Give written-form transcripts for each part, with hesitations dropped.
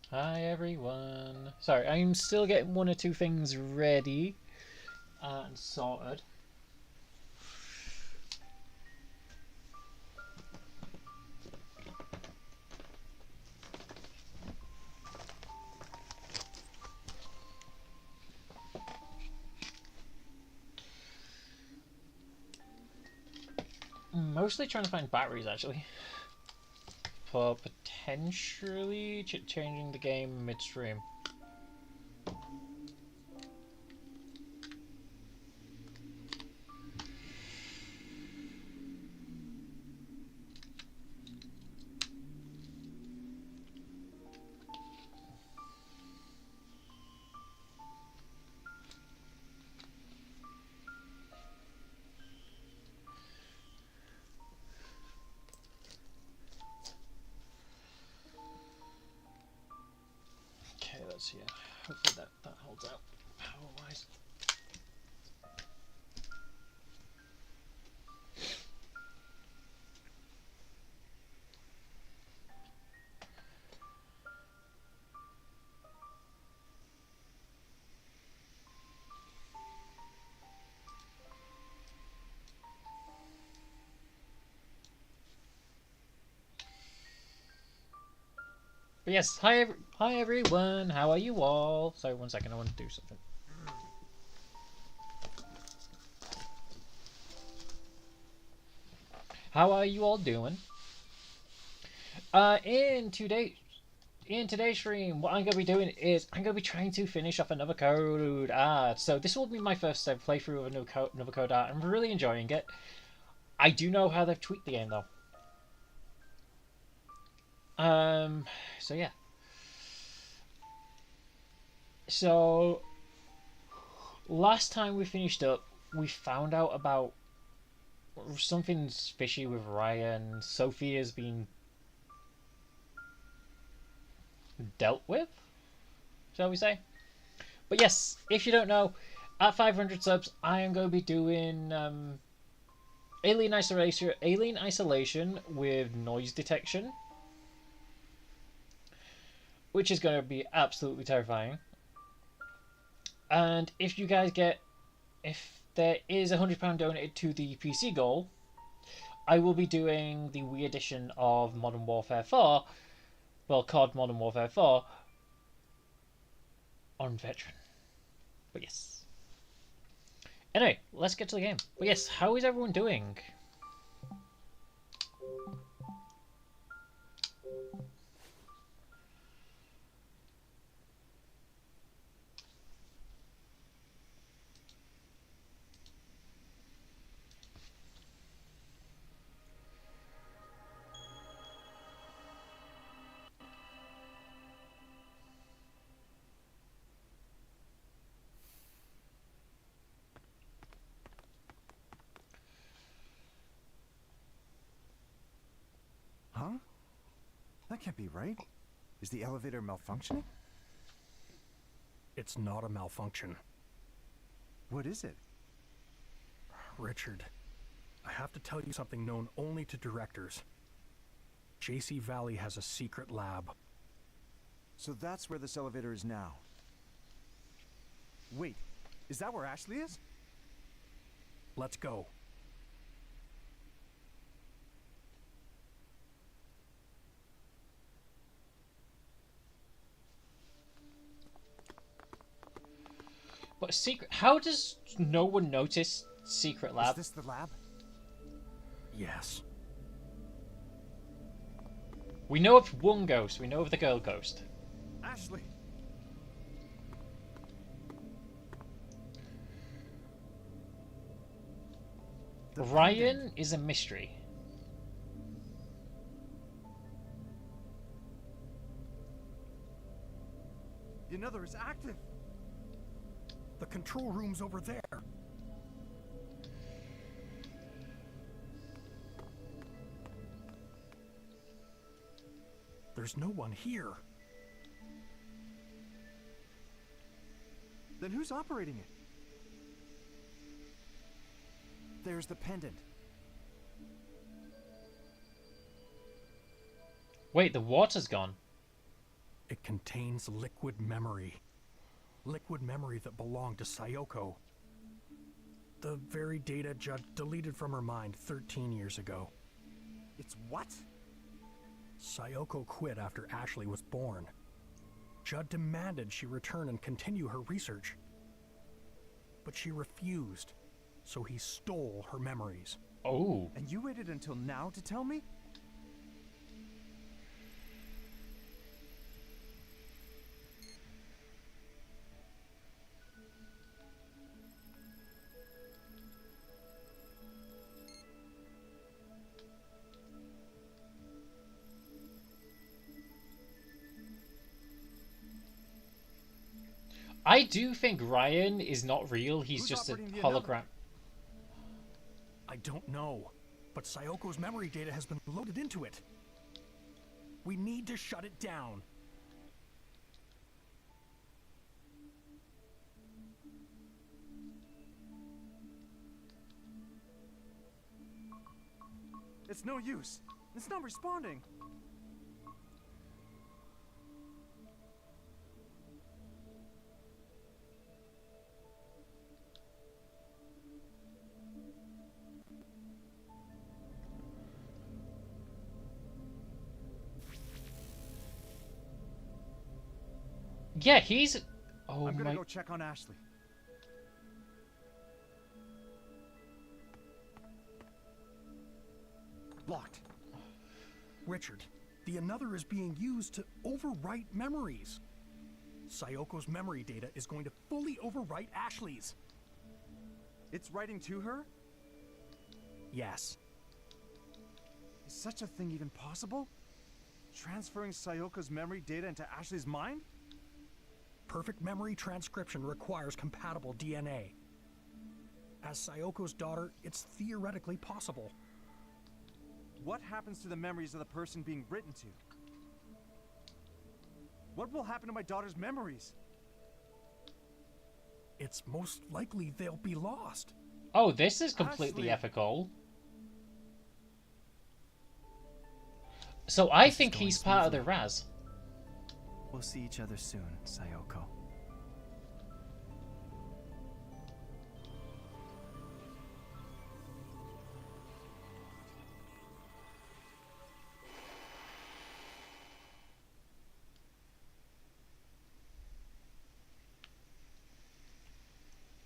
Hi everyone. Sorry, I'm still getting one or two things ready and sorted. Mostly trying to find batteries actually for potentially changing the game midstream. Okay, let's see. Hopefully that holds out power-wise. But yes, hi everyone. How are you all? Sorry, 1 second. I want to do something. How are you all doing? In today's stream, what I'm going to be doing is I'm going to be trying to finish off another code art. So this will be my first playthrough of another code art. I'm really enjoying it. I do know how they've tweaked the game though. So yeah. So last time we finished up, we found out about something's fishy with Ryan. Sophia's been dealt with, shall we say? But yes, if you don't know, at 500 subs, I am going to be doing alien isolation with noise detection, which is going to be absolutely terrifying. And if you guys if there is £100 donated to the PC goal, I will be doing the Wii edition of Modern Warfare 4, well, COD Modern Warfare 4, on Veteran. But yes. Anyway, let's get to the game. But yes, how is everyone doing? Huh? That can't be right. Is the elevator malfunctioning? It's not a malfunction. What is it? Richard, I have to tell you something known only to directors. JC Valley has a secret lab. So that's where this elevator is now. Wait, is that where Ashley is? Let's go. But secret. How does no one notice secret Is lab. this the lab? Yes. We know of one ghost. We know of the girl ghost. Ashley! The Ryan pendant. is a mystery. The another is active. The control room's over there. There's no one here. Then who's operating it? There's the pendant. Wait, the water's gone. It contains liquid memory. Liquid memory that belonged to Sayoko. The very data Judd deleted from her mind 13 years ago. It's what? Sayoko quit after Ashley was born. Judd demanded she return and continue her research. But she refused, so he stole her memories. Oh. And you waited until now to tell me? I do think Ryan is not real. He's Who's just a operating the hologram. I don't know, but Sayoko's memory data has been loaded into it. We need to shut it down. It's no use. It's not responding. Yeah, he's... Oh I'm gonna my... go check on Ashley. Locked. Richard, the another is being used to overwrite memories. Sayoko's memory data is going to fully overwrite Ashley's. It's writing to her? Yes. Is such a thing even possible? Transferring Sayoko's memory data into Ashley's mind? Perfect memory transcription requires compatible DNA. As Sayoko's daughter, it's theoretically possible. What happens to the memories of the person being written to? What will happen to my daughter's memories? It's most likely they'll be lost. Oh, this is completely Ashley. ethical. So I This is think going he's part of the smoothly. Raz. We'll see each other soon, Sayoko.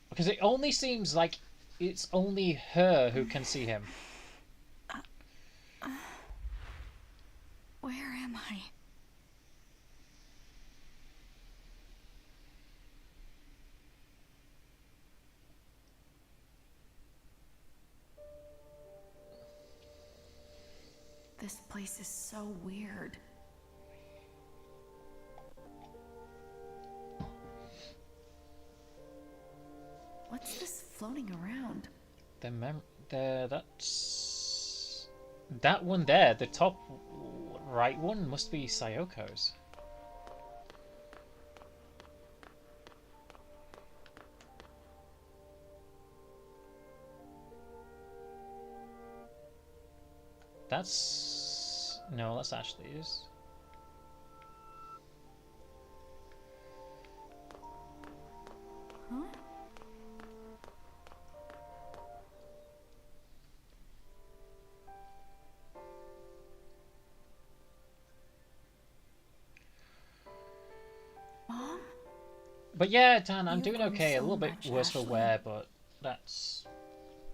Because it only seems like it's only her who can see him. Where am I? This place is so weird. What's this floating around? That's... That one there, the top right one, must be Sayoko's. That's... No, that's Ashley's. Huh? Mom? But yeah, Dan, I'm You've doing grown okay. A so little bit much, worse for Ashley. wear, but that's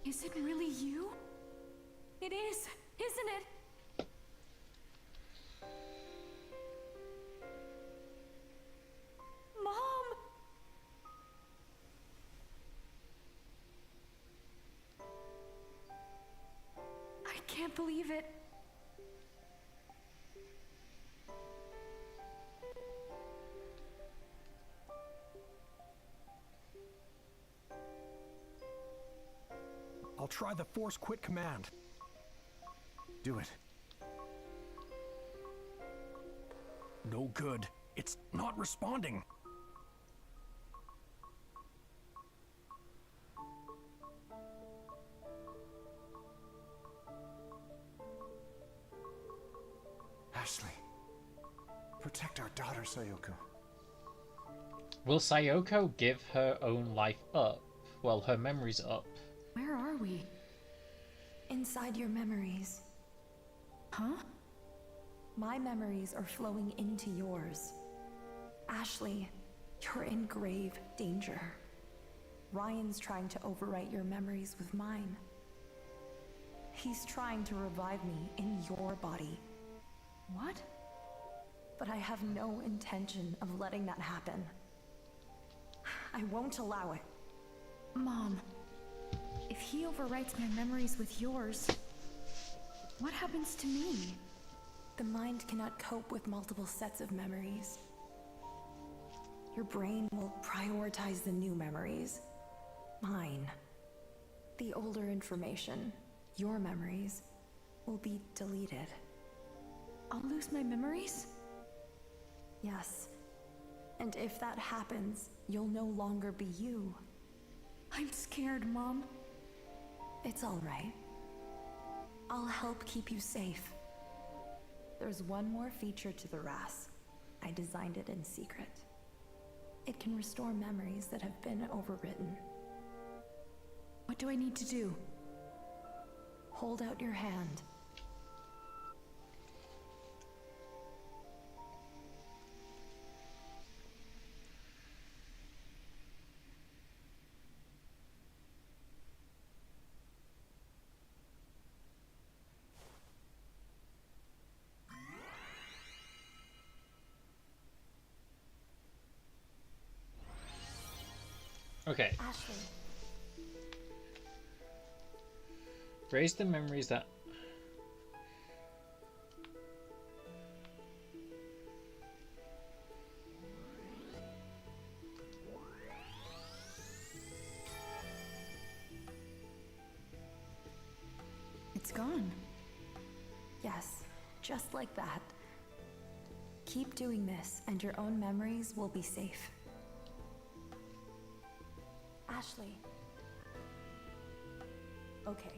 Is it really you? It is, isn't it? Mom! I can't believe it. I'll try the force quit command. Do it. No good. It's not responding. Ashley, protect our daughter, Sayoko. Will Sayoko give her own life up? Well, her memories up. Where are we? Inside your memories. Huh? My memories are flowing into yours. Ashley, you're in grave danger. Ryan's trying to overwrite your memories with mine. He's trying to revive me in your body. What? But I have no intention of letting that happen. I won't allow it. Mom, if he overwrites my memories with yours, what happens to me? The mind cannot cope with multiple sets of memories. Your brain will prioritize the new memories. Mine. The older information, your memories, will be deleted. I'll lose my memories? Yes. And if that happens, you'll no longer be you. I'm scared, Mom. It's all right. I'll help keep you safe. There's one more feature to the RAS. I designed it in secret. It can restore memories that have been overwritten. What do I need to do? Hold out your hand. Okay. Ashley. Raise the memories that... It's gone. Yes, just like that. Keep doing this, and your own memories will be safe. Ashley. Okay.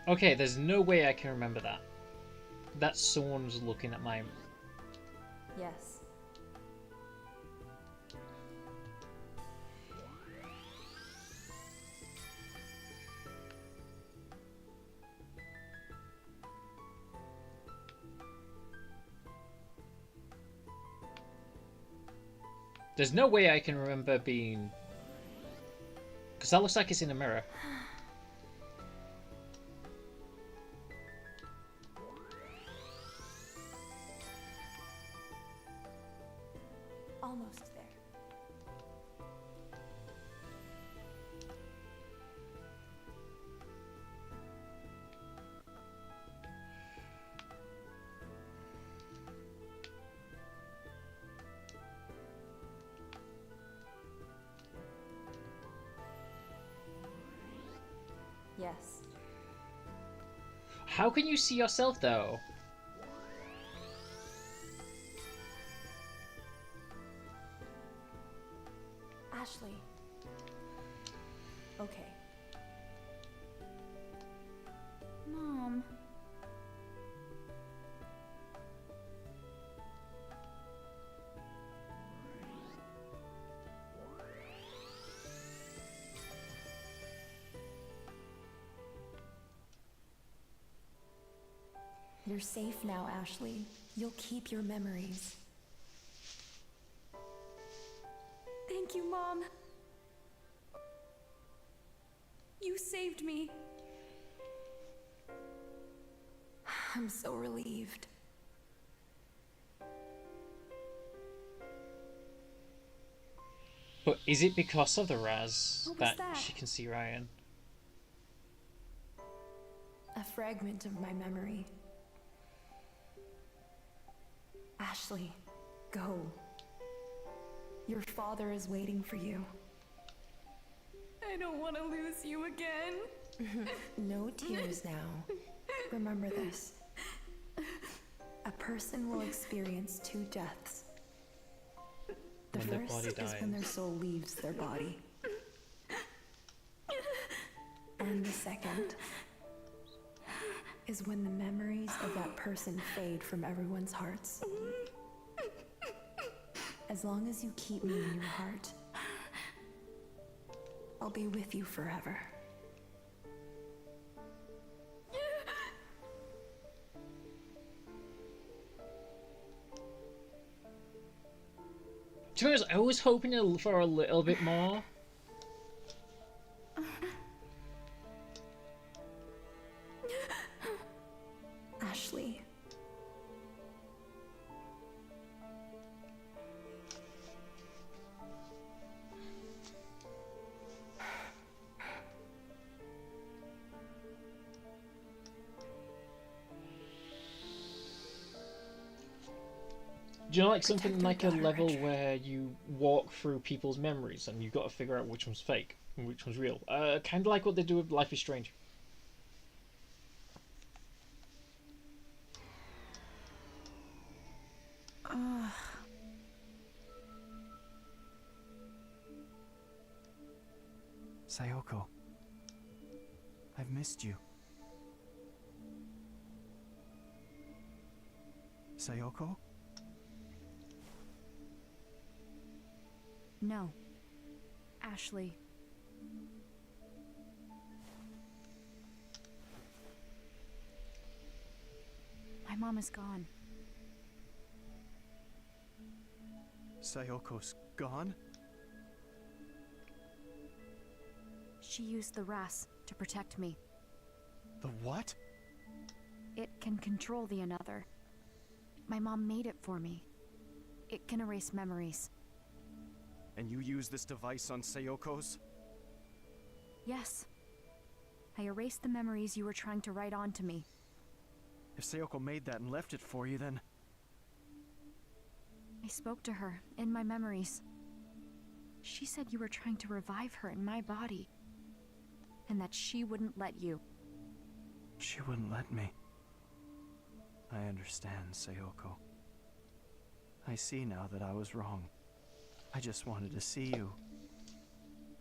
Okay, there's no way I can remember that. That someone's looking at my... Yes. There's no way I can remember being... Because that looks like it's in a mirror. Almost there. Yes. How can you see yourself, though? Ashley. Okay. Mom. You're safe now, Ashley. You'll keep your memories. Thank you, Mom. You saved me. I'm so relieved. But is it because of the Raz What was that that? she can see Ryan? A fragment of my memory. Ashley, go. Your father is waiting for you. I don't want to lose you again. No tears now. Remember this. A person will experience two deaths. The When their first body is when dies. their soul leaves their body. And the second is when the memories of that person fade from everyone's hearts. As long as you keep me in your heart, I'll be with you forever. To be honest, I was hoping for a little bit more. Ashley. Do you know, like something Protect like a our daughter, level Richard. where you walk through people's memories and you've got to figure out which one's fake and which one's real? Kind of like what they do with Life is Strange. Sayoko, I've missed you. Sayoko? No. Ashley. My mom is gone. Sayoko's gone? She used the RAS to protect me. The what? It can control the another. My mom made it for me. It can erase memories. And you use this device on Sayoko's? Yes. I erased the memories you were trying to write onto me. If Sayoko made that and left it for you, then... I spoke to her in my memories. She said you were trying to revive her in my body. And that she wouldn't let you. She wouldn't let me. I understand, Sayoko. I see now that I was wrong. I just wanted to see you.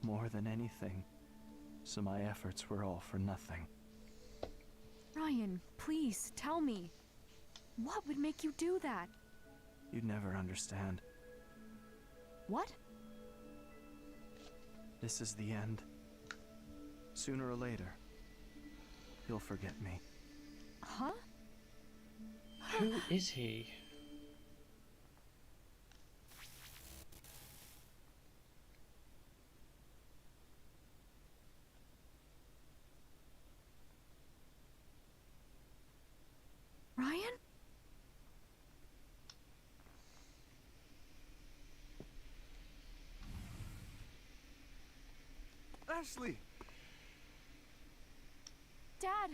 More than anything. So my efforts were all for nothing. Ryan, please, tell me. What would make you do that? You'd never understand. What? This is the end. Sooner or later, you'll forget me. Huh? Who is he? Ryan? Ashley! Dad!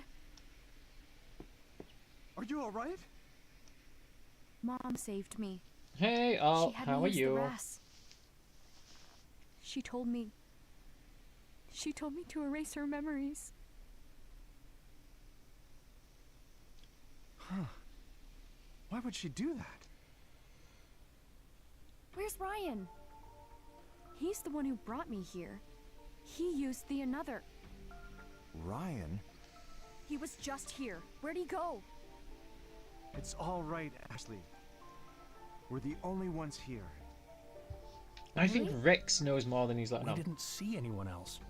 Are you alright? Mom saved me. Hey, She Al, had how me are use the you? RAS. She told me to erase her memories. Huh. Why would she do that? Where's Ryan? He's the one who brought me here. He used the another. Ryan? He was just here. Where'd he go? It's all right, Ashley. We're the only ones here. I think Rex knows more than he's letting We on. didn't see anyone else.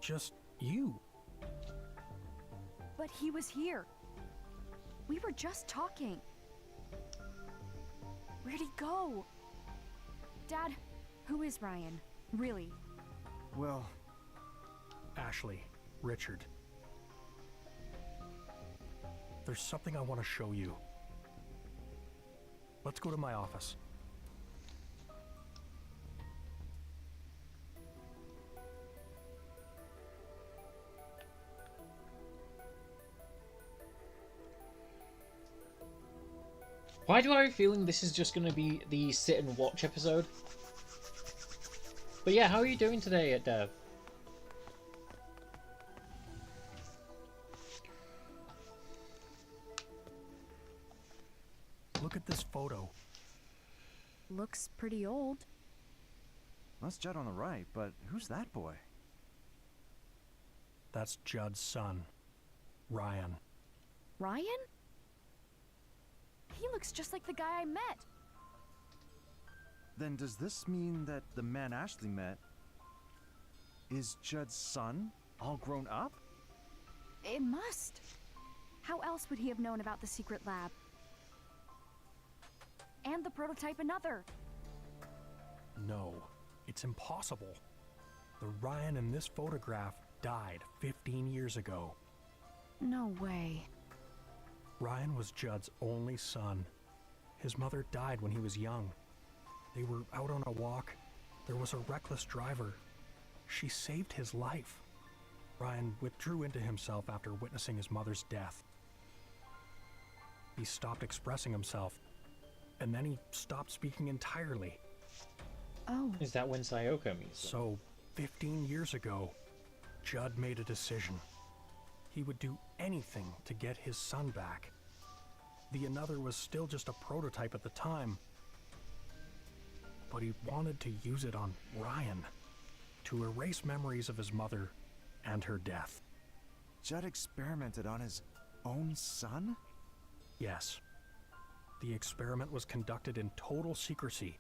Just you. But he was here. We were just talking. Where'd he go? Dad, who is Ryan? Really? Well, Ashley, Richard. There's something I want to show you. Let's go to my office. Why do I have a feeling this is just going to be the sit and watch episode? But yeah, how are you doing today at Dev? Look at this photo. Looks pretty old. that's Judd on the right, but who's that boy? That's Judd's son, Ryan. Ryan? He looks just like the guy I met. Then does this mean that the man Ashley met is Judd's son, all grown up? It must. How else would he have known about the secret lab? And the prototype another. No, it's impossible. The Ryan in this photograph died 15 years ago. No way. Ryan was Judd's only son. His mother died when he was young. They were out on a walk. There was a reckless driver. She saved his life. Ryan withdrew into himself after witnessing his mother's death. He stopped expressing himself, and then he stopped speaking entirely. Oh. Is that when Sayoko meets them? So, 15 years ago, Judd made a decision. He would do anything to get his son back. The Another was still just a prototype at the time, but he wanted to use it on Ryan, to erase memories of his mother and her death. Judd experimented on his own son? Yes. The experiment was conducted in total secrecy.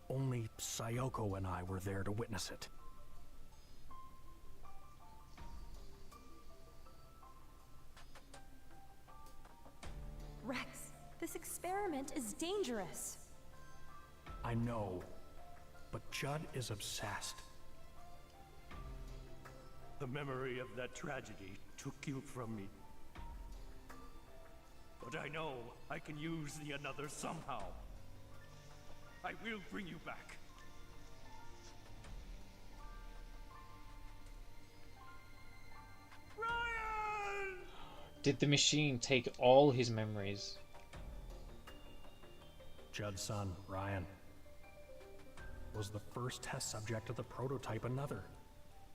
Only Sayoko and I were there to witness it. Rex, this experiment is dangerous. I know, but Judd is obsessed. The memory of that tragedy took you from me. But I know I can use the Another somehow. I will bring you back. Ryan! Did the machine take all his memories? Judd's son, Ryan, was the first test subject of the prototype Another,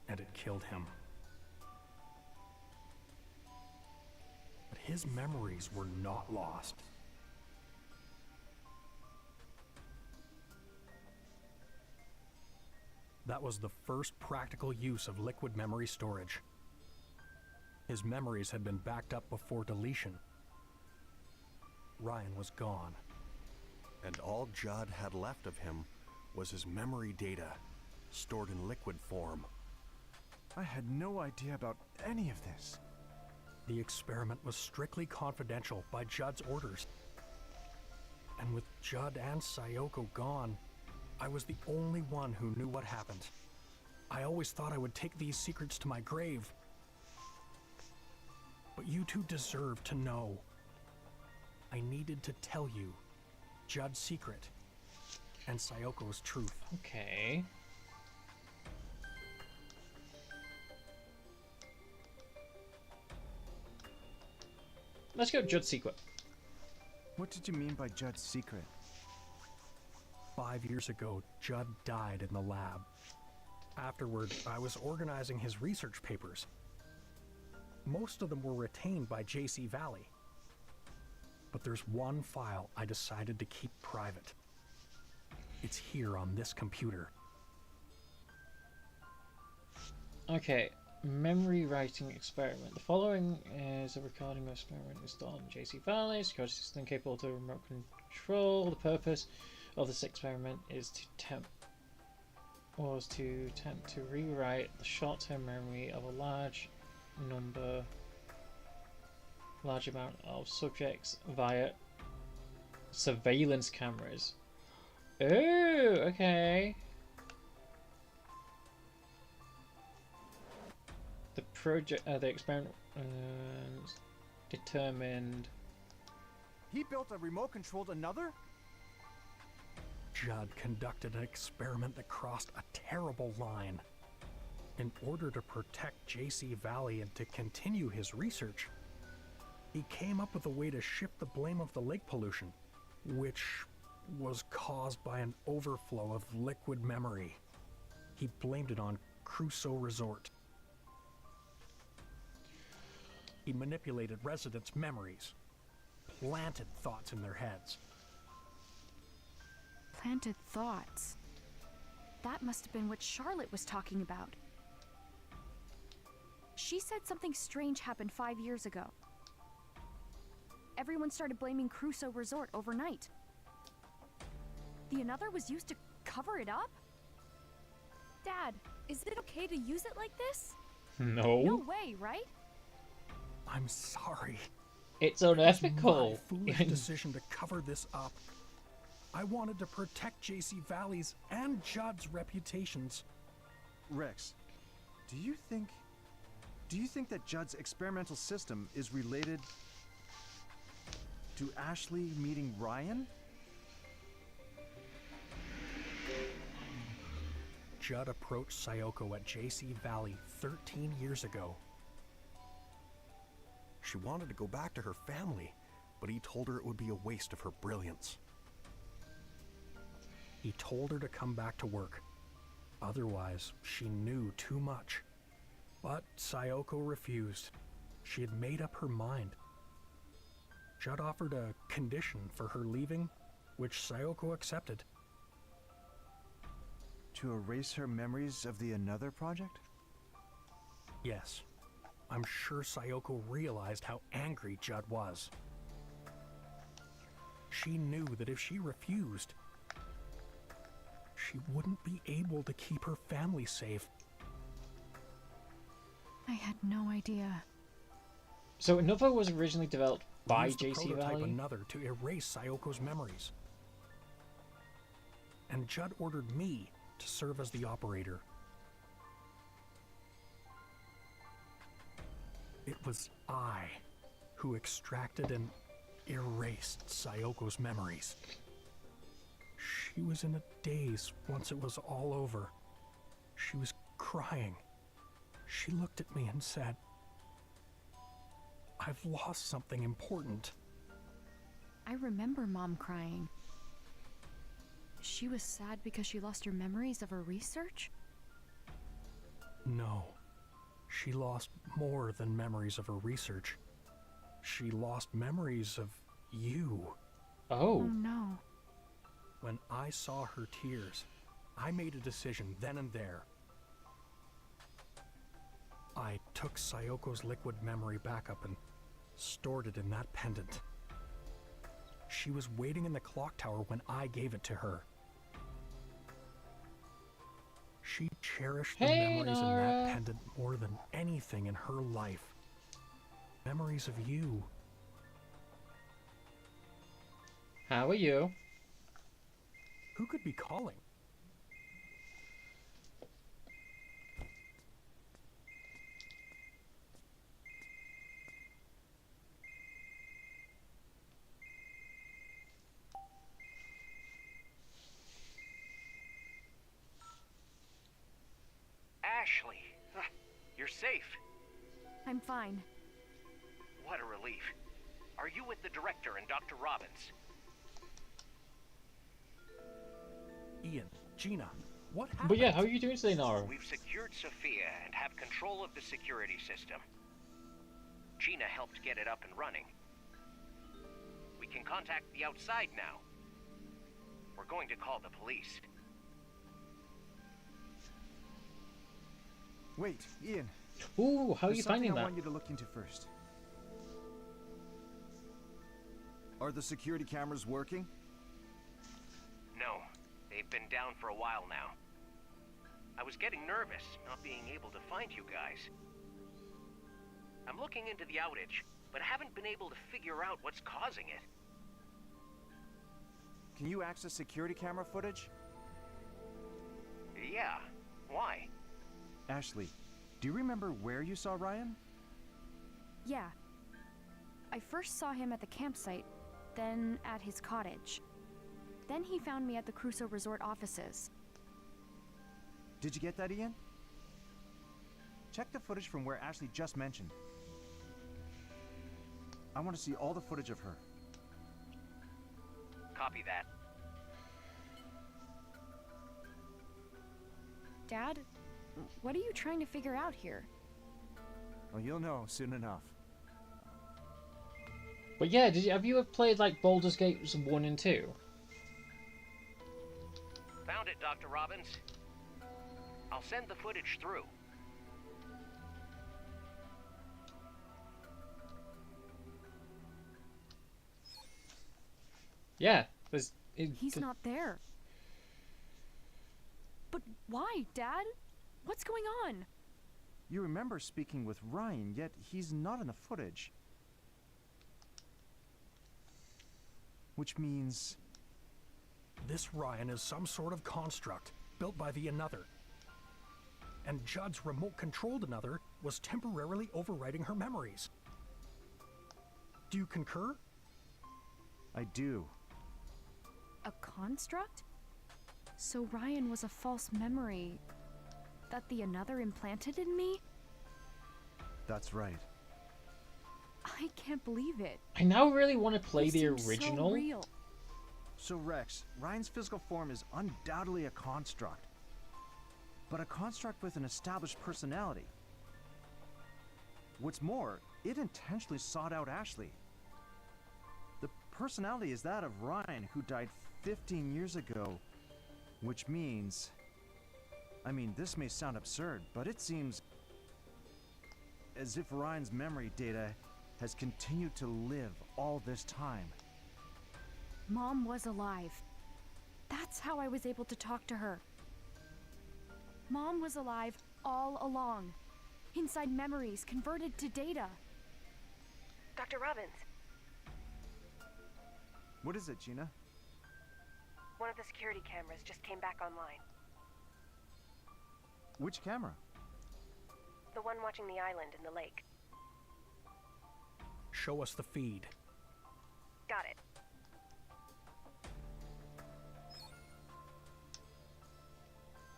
and it killed him. But his memories were not lost. That was the first practical use of liquid memory storage. His memories had been backed up before deletion. Ryan was gone. And all Judd had left of him was his memory data, stored in liquid form. I had no idea about any of this. The experiment was strictly confidential by Judd's orders. And with Judd and Sayoko gone, I was the only one who knew what happened. I always thought I would take these secrets to my grave. But you two deserve to know. I needed to tell you Judd's secret and Sayoko's truth. Okay. Let's go Judd's secret. What did you mean by Judd's secret? 5 years ago, Judd died in the lab. Afterward, I was organizing his research papers. Most of them were retained by JC Valley. But there's one file I decided to keep private. It's here on this computer. Okay, memory writing experiment. The following is a recording of experiment installed in JC Valley. Security system capable of remote control. The purpose of this experiment is to attempt to rewrite the short-term memory of a large number large amount of subjects via surveillance cameras. Oh, okay. The experiment determined. He built a remote-controlled another? Judd conducted an experiment that crossed a terrible line. In order to protect JC Valley and to continue his research, he came up with a way to shift the blame of the lake pollution, which was caused by an overflow of liquid memory. He blamed it on Crusoe Resort. He manipulated residents' memories, planted thoughts in their heads. Planted thoughts. That must have been what Charlotte was talking about. She said something strange happened 5 years ago. Everyone started blaming Crusoe Resort overnight. The another was used to cover it up? Dad, is it okay to use it like this? No. No way, right? I'm sorry. It's It was unethical. my foolish decision to cover this up. I wanted to protect JC Valley's and Judd's reputations. Rex, do you think that Judd's experimental system is related to Ashley meeting Ryan? Judd approached Sayoko at JC Valley 13 years ago. She wanted to go back to her family, but he told her it would be a waste of her brilliance. He told her to come back to work. Otherwise, she knew too much. But Sayoko refused. She had made up her mind. Judd offered a condition for her leaving, which Sayoko accepted. To erase her memories of the Another project? Yes. I'm sure Sayoko realized how angry Judd was. She knew that if she refused, she wouldn't be able to keep her family safe. I had no idea. So Another was originally developed by Used the JC prototype Valley. Another to erase Sayoko's memories. And Judd ordered me to serve as the operator. It was I who extracted and erased Sayoko's memories. She was in a daze once it was all over. She was crying. She looked at me and said, "I've lost something important." I remember Mom crying. She was sad because she lost her memories of her research? No. She lost more than memories of her research. She lost memories of you. Oh Oh. no. When I saw her tears, I made a decision then and there. I took Sayoko's liquid memory backup and stored it in that pendant. She was waiting in the clock tower when I gave it to her. She cherished the Hey, memories in Nora. that pendant more than anything in her life. Memories of you. How are you? Who could be calling? Ashley, you're safe. I'm fine. What a relief. Are you with the director and Dr. Robbins? Ian, Gina, what happened? But yeah, how are you doing today, Nora? We've secured Sophia and have control of the security system. Gina helped get it up and running. We can contact the outside now. We're going to call the police. Wait, Ian. Ooh, how are There's you something finding I that? want you to look into first. Are the security cameras working? No, they've been down for a while now. I was getting nervous, not being able to find you guys. I'm looking into the outage. but haven't been able to figure out what's causing it. Can you access security camera footage? Yeah, why? Ashley, do you remember where you saw Ryan? Yeah. I first saw him at the campsite, then at his cottage. Then he found me at the Crusoe Resort offices. Did you get that, Ian? Check the footage from where Ashley just mentioned. I want to see all the footage of her. Copy that. Dad, what are you trying to figure out here? Well, you'll know soon enough. But yeah, have you ever played like Baldur's Gate 1 and 2? Found it, Dr. Robbins. I'll send the footage through. Yeah, He's not there. But why, Dad? What's going on? You remember speaking with Ryan, yet he's not in the footage. Which means... This Ryan is some sort of construct built by the Another. And Judd's remote-controlled Another was temporarily overwriting her memories. Do you concur? I do. A construct? So Ryan was a false memory that the Another implanted in me? That's right. I can't believe it. I now really want to play This the seems original. So real. So Rex, Ryan's physical form is undoubtedly a construct. But a construct with an established personality. What's more, it intentionally sought out Ashley. The personality is that of Ryan, who died 15 years ago. Which means... I mean, this may sound absurd, but it seems as if Ryan's memory data has continued to live all this time. Mom was alive. That's how I was able to talk to her. Mom was alive all along. Inside memories converted to data. Dr. Robbins, What is it, Gina? one of the security cameras just came back online. Which camera? The one watching the island in the lake. Show us the feed. Got it.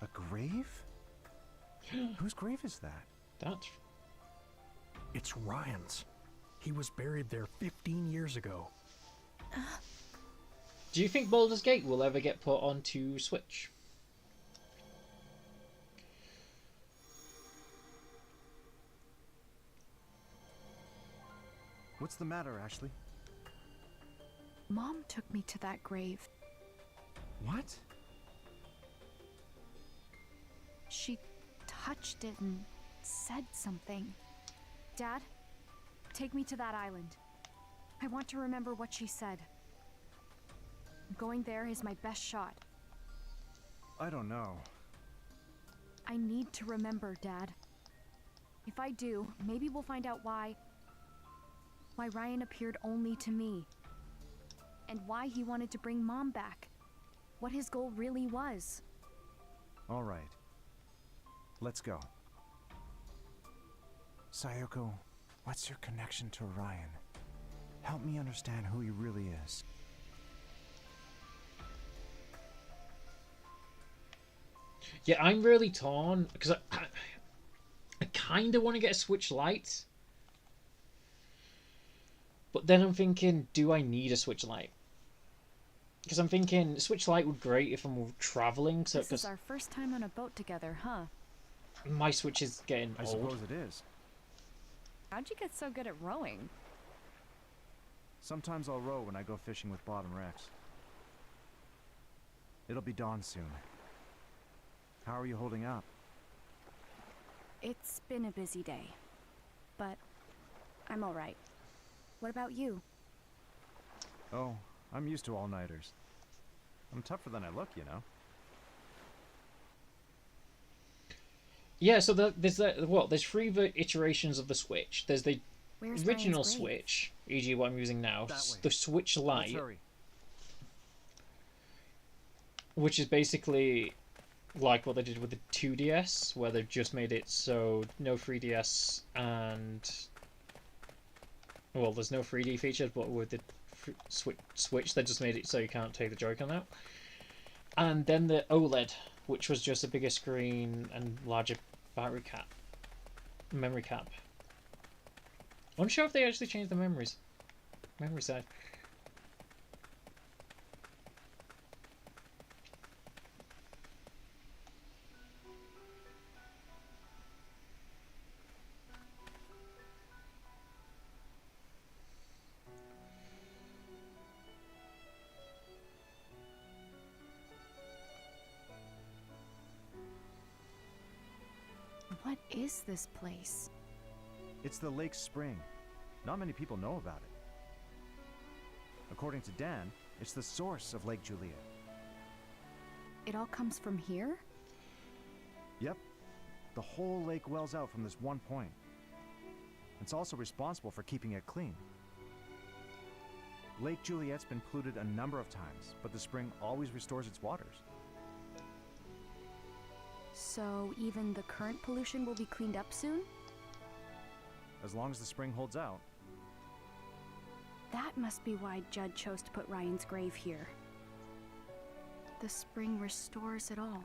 A grave? Whose grave is that? That's... It's Ryan's. He was buried there 15 years ago. Do you think Baldur's Gate will ever get put onto Switch? What's the matter, Ashley? Mom took me to that grave. What? She touched it and said something. Dad, take me to that island. I want to remember what she said. Going there is my best shot. I don't know. I need to remember, Dad. If I do, maybe we'll find out why Ryan appeared only to me. And why he wanted to bring Mom back. What his goal really was. All right. Let's go. Sayoko, what's your connection to Ryan? Help me understand who he really is. Yeah, I'm really torn because I kind of want to get a Switch Lite, but then I'm thinking, do I need a Switch Lite? Because I'm thinking Switch Lite would be great if I'm traveling. So This is our first time on a boat together, huh? my Switch is getting I old. suppose it is. How'd you get so good at rowing? Sometimes I'll row when I go fishing with Bob and Rex. It'll be dawn soon. How are you holding up? It's been a busy day, but I'm alright. What about you? Oh, I'm used to all-nighters. I'm tougher than I look, you know. Yeah, so there's three iterations of the Switch. There's the Where's original Ryan's grave? Switch, e.g. what I'm using now, That way. the Switch Let's Lite, hurry. which is basically like what they did with the 2DS, where they've just made it so no 3DS and... Well, there's no 3D features, but with the Switch, they just made it so you can't take the Joy-Con out. And then the OLED, which was just a bigger screen and larger memory cap. I'm unsure if they actually changed the memory side. What is this place? It's the lake spring. Not many people know about it. According to Dan, it's the source of Lake Juliet. It all comes from here? Yep. The whole lake wells out from this one point. It's also responsible for keeping it clean. Lake Juliet's been polluted a number of times, but the spring always restores its waters. So even the current pollution will be cleaned up soon? As long as the spring holds out. That must be why Judd chose to put Ryan's grave here. The spring restores it all.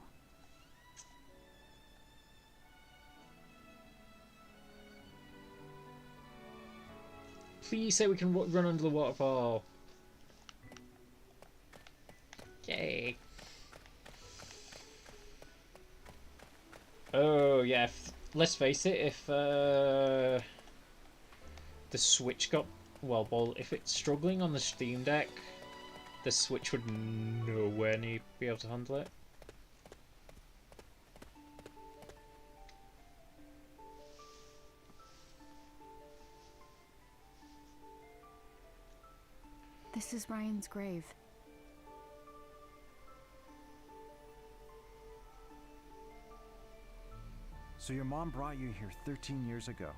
Please say we can run under the waterfall. Yay. Oh, yeah. Let's face it, if the Switch got... Well, if it's struggling on the Steam Deck, the Switch would nowhere near be able to handle it. This is Ryan's grave. So your mom brought you here 13 years ago.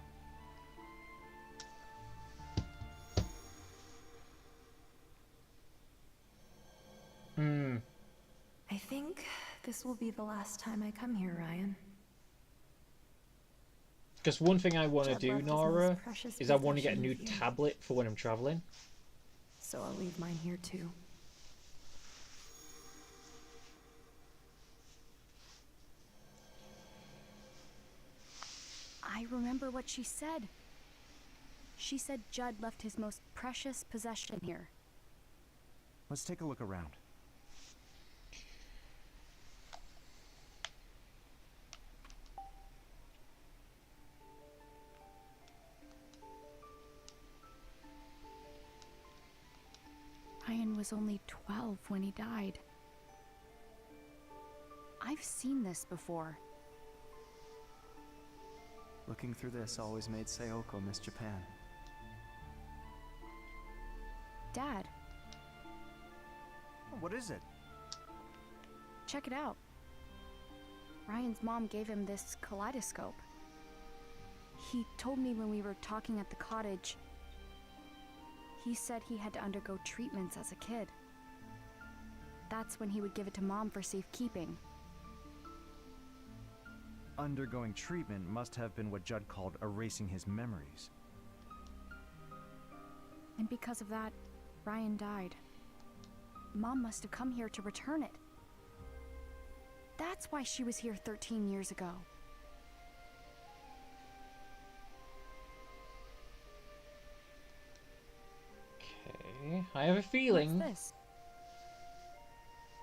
I think this will be the last time I come here, Ryan. Because one thing I want to Judd do, left his Nora, most precious is I want to get a possession new with you. tablet for when I'm traveling. So I'll leave mine here too. I remember what she said. She said Judd left his most precious possession here. Let's take a look around. Ryan was only 12 when he died. I've seen this before. Looking through this always made Sayoko miss Japan. Dad, What is it? check it out. Ryan's mom gave him this kaleidoscope. He told me when we were talking at the cottage, he said he had to undergo treatments as a kid. That's when he would give it to Mom for safekeeping. Undergoing treatment must have been what Judd called erasing his memories. And because of that, Ryan died. Mom must have come here to return it. That's why she was here 13 years ago. Okay, I have a feeling What's this?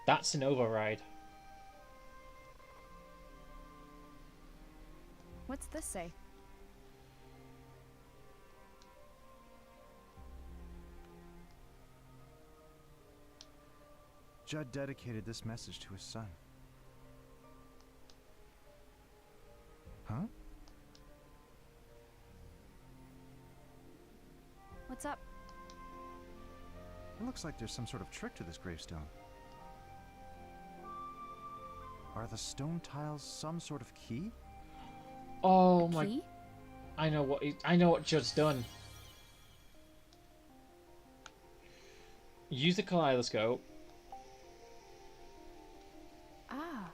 that's an override. What's this say? Judd dedicated this message to his son. Huh? What's up? It looks like there's some sort of trick to this gravestone. Are the stone tiles some sort of key? Oh my! Key? I know what Judd's done. Use the kaleidoscope. Ah.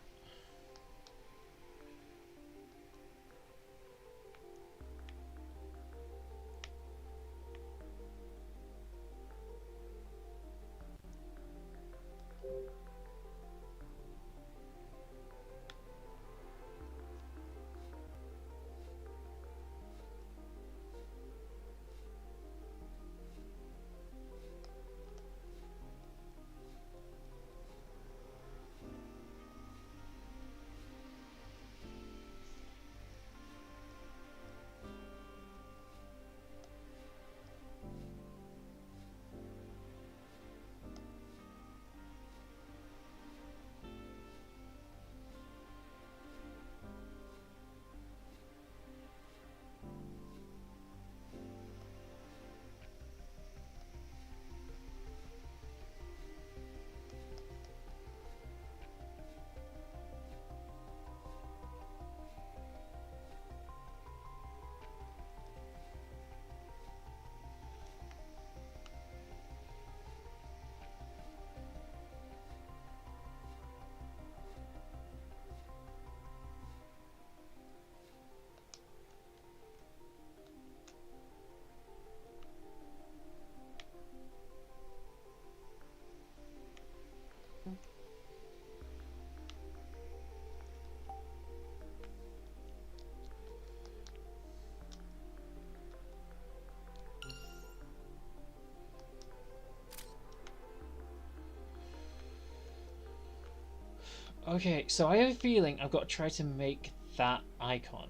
Okay, so I have a feeling I've got to try to make that icon.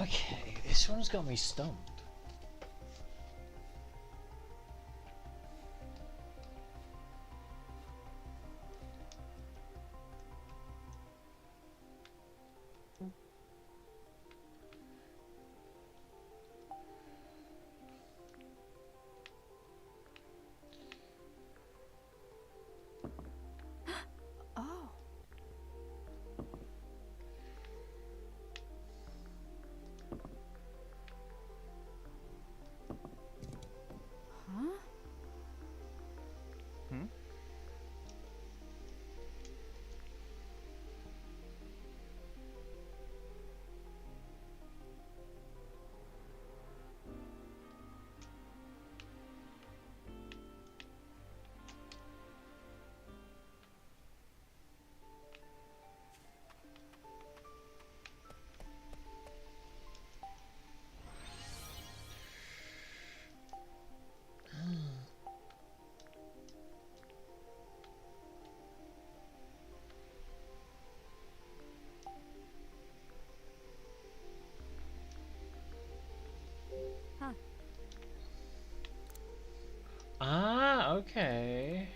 Okay, this one's got me stumped. Oh. Huh? Hmm? Huh. Ah, okay.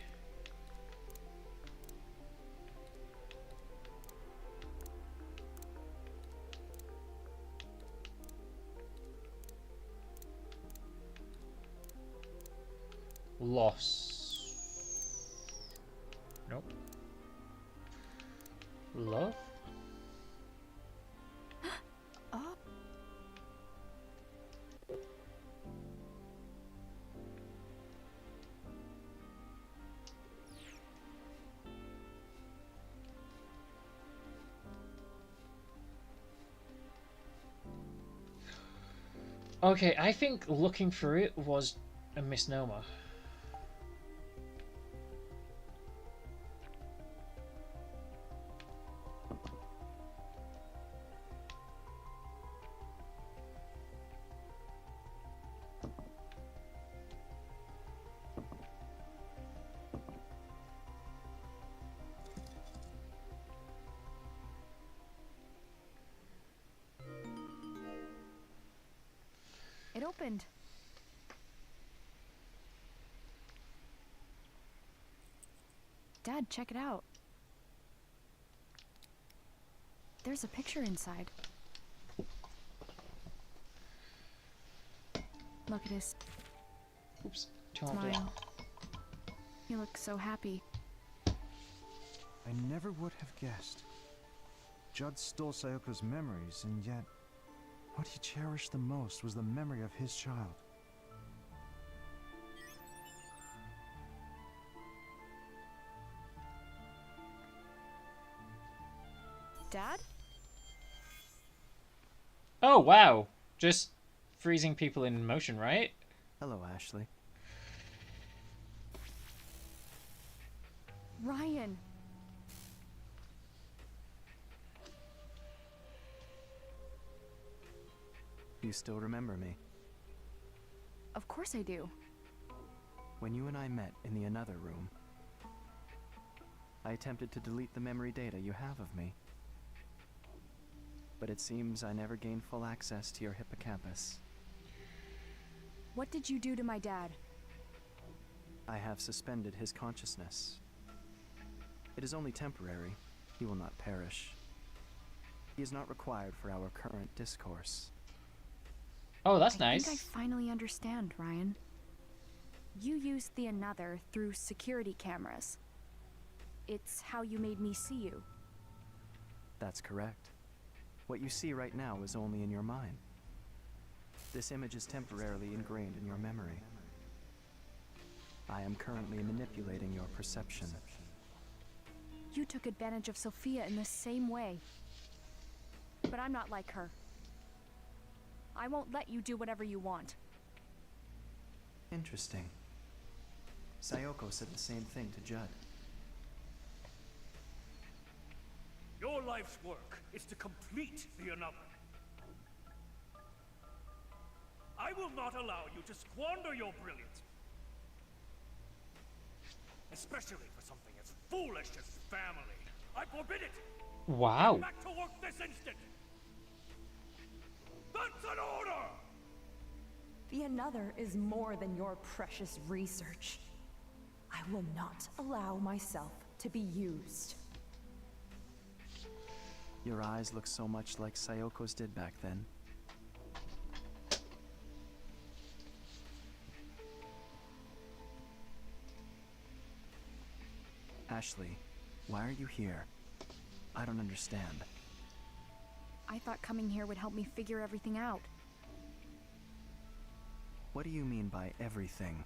Loss. Nope. Love? Oh. Okay, I think looking through it was a misnomer. It opened. Dad, check it out. There's a picture inside. Look at his Oops. Too hard to do. smile. He looks so happy. I never would have guessed. Judd stole Sayoko's memories, and yet, what he cherished the most was the memory of his child. Dad? Oh, wow. Just freezing people in motion, right? Hello, Ashley. Ryan! You still remember me? Of course I do. When you and I met in the another room, I attempted to delete the memory data you have of me. But it seems I never gained full access to your hippocampus. What did you do to my dad? I have suspended his consciousness. It is only temporary. He will not perish. He is not required for our current discourse. Oh, that's I nice. think I finally understand, Ryan. You used the another through security cameras. It's how you made me see you. That's correct. What you see right now is only in your mind. This image is temporarily ingrained in your memory. I am currently manipulating your perception. You took advantage of Sophia in the same way. But I'm not like her. I won't let you do whatever you want. Interesting. Sayoko said the same thing to Judd. Your life's work is to complete the another. I will not allow you to squander your brilliance. Especially for something as foolish as family. I forbid it! Wow. Back to work this instant! That's an order! The another is more than your precious research. I will not allow myself to be used. Your eyes look so much like Sayoko's did back then. Ashley, why are you here? I don't understand. I thought coming here would help me figure everything out. What do you mean by everything?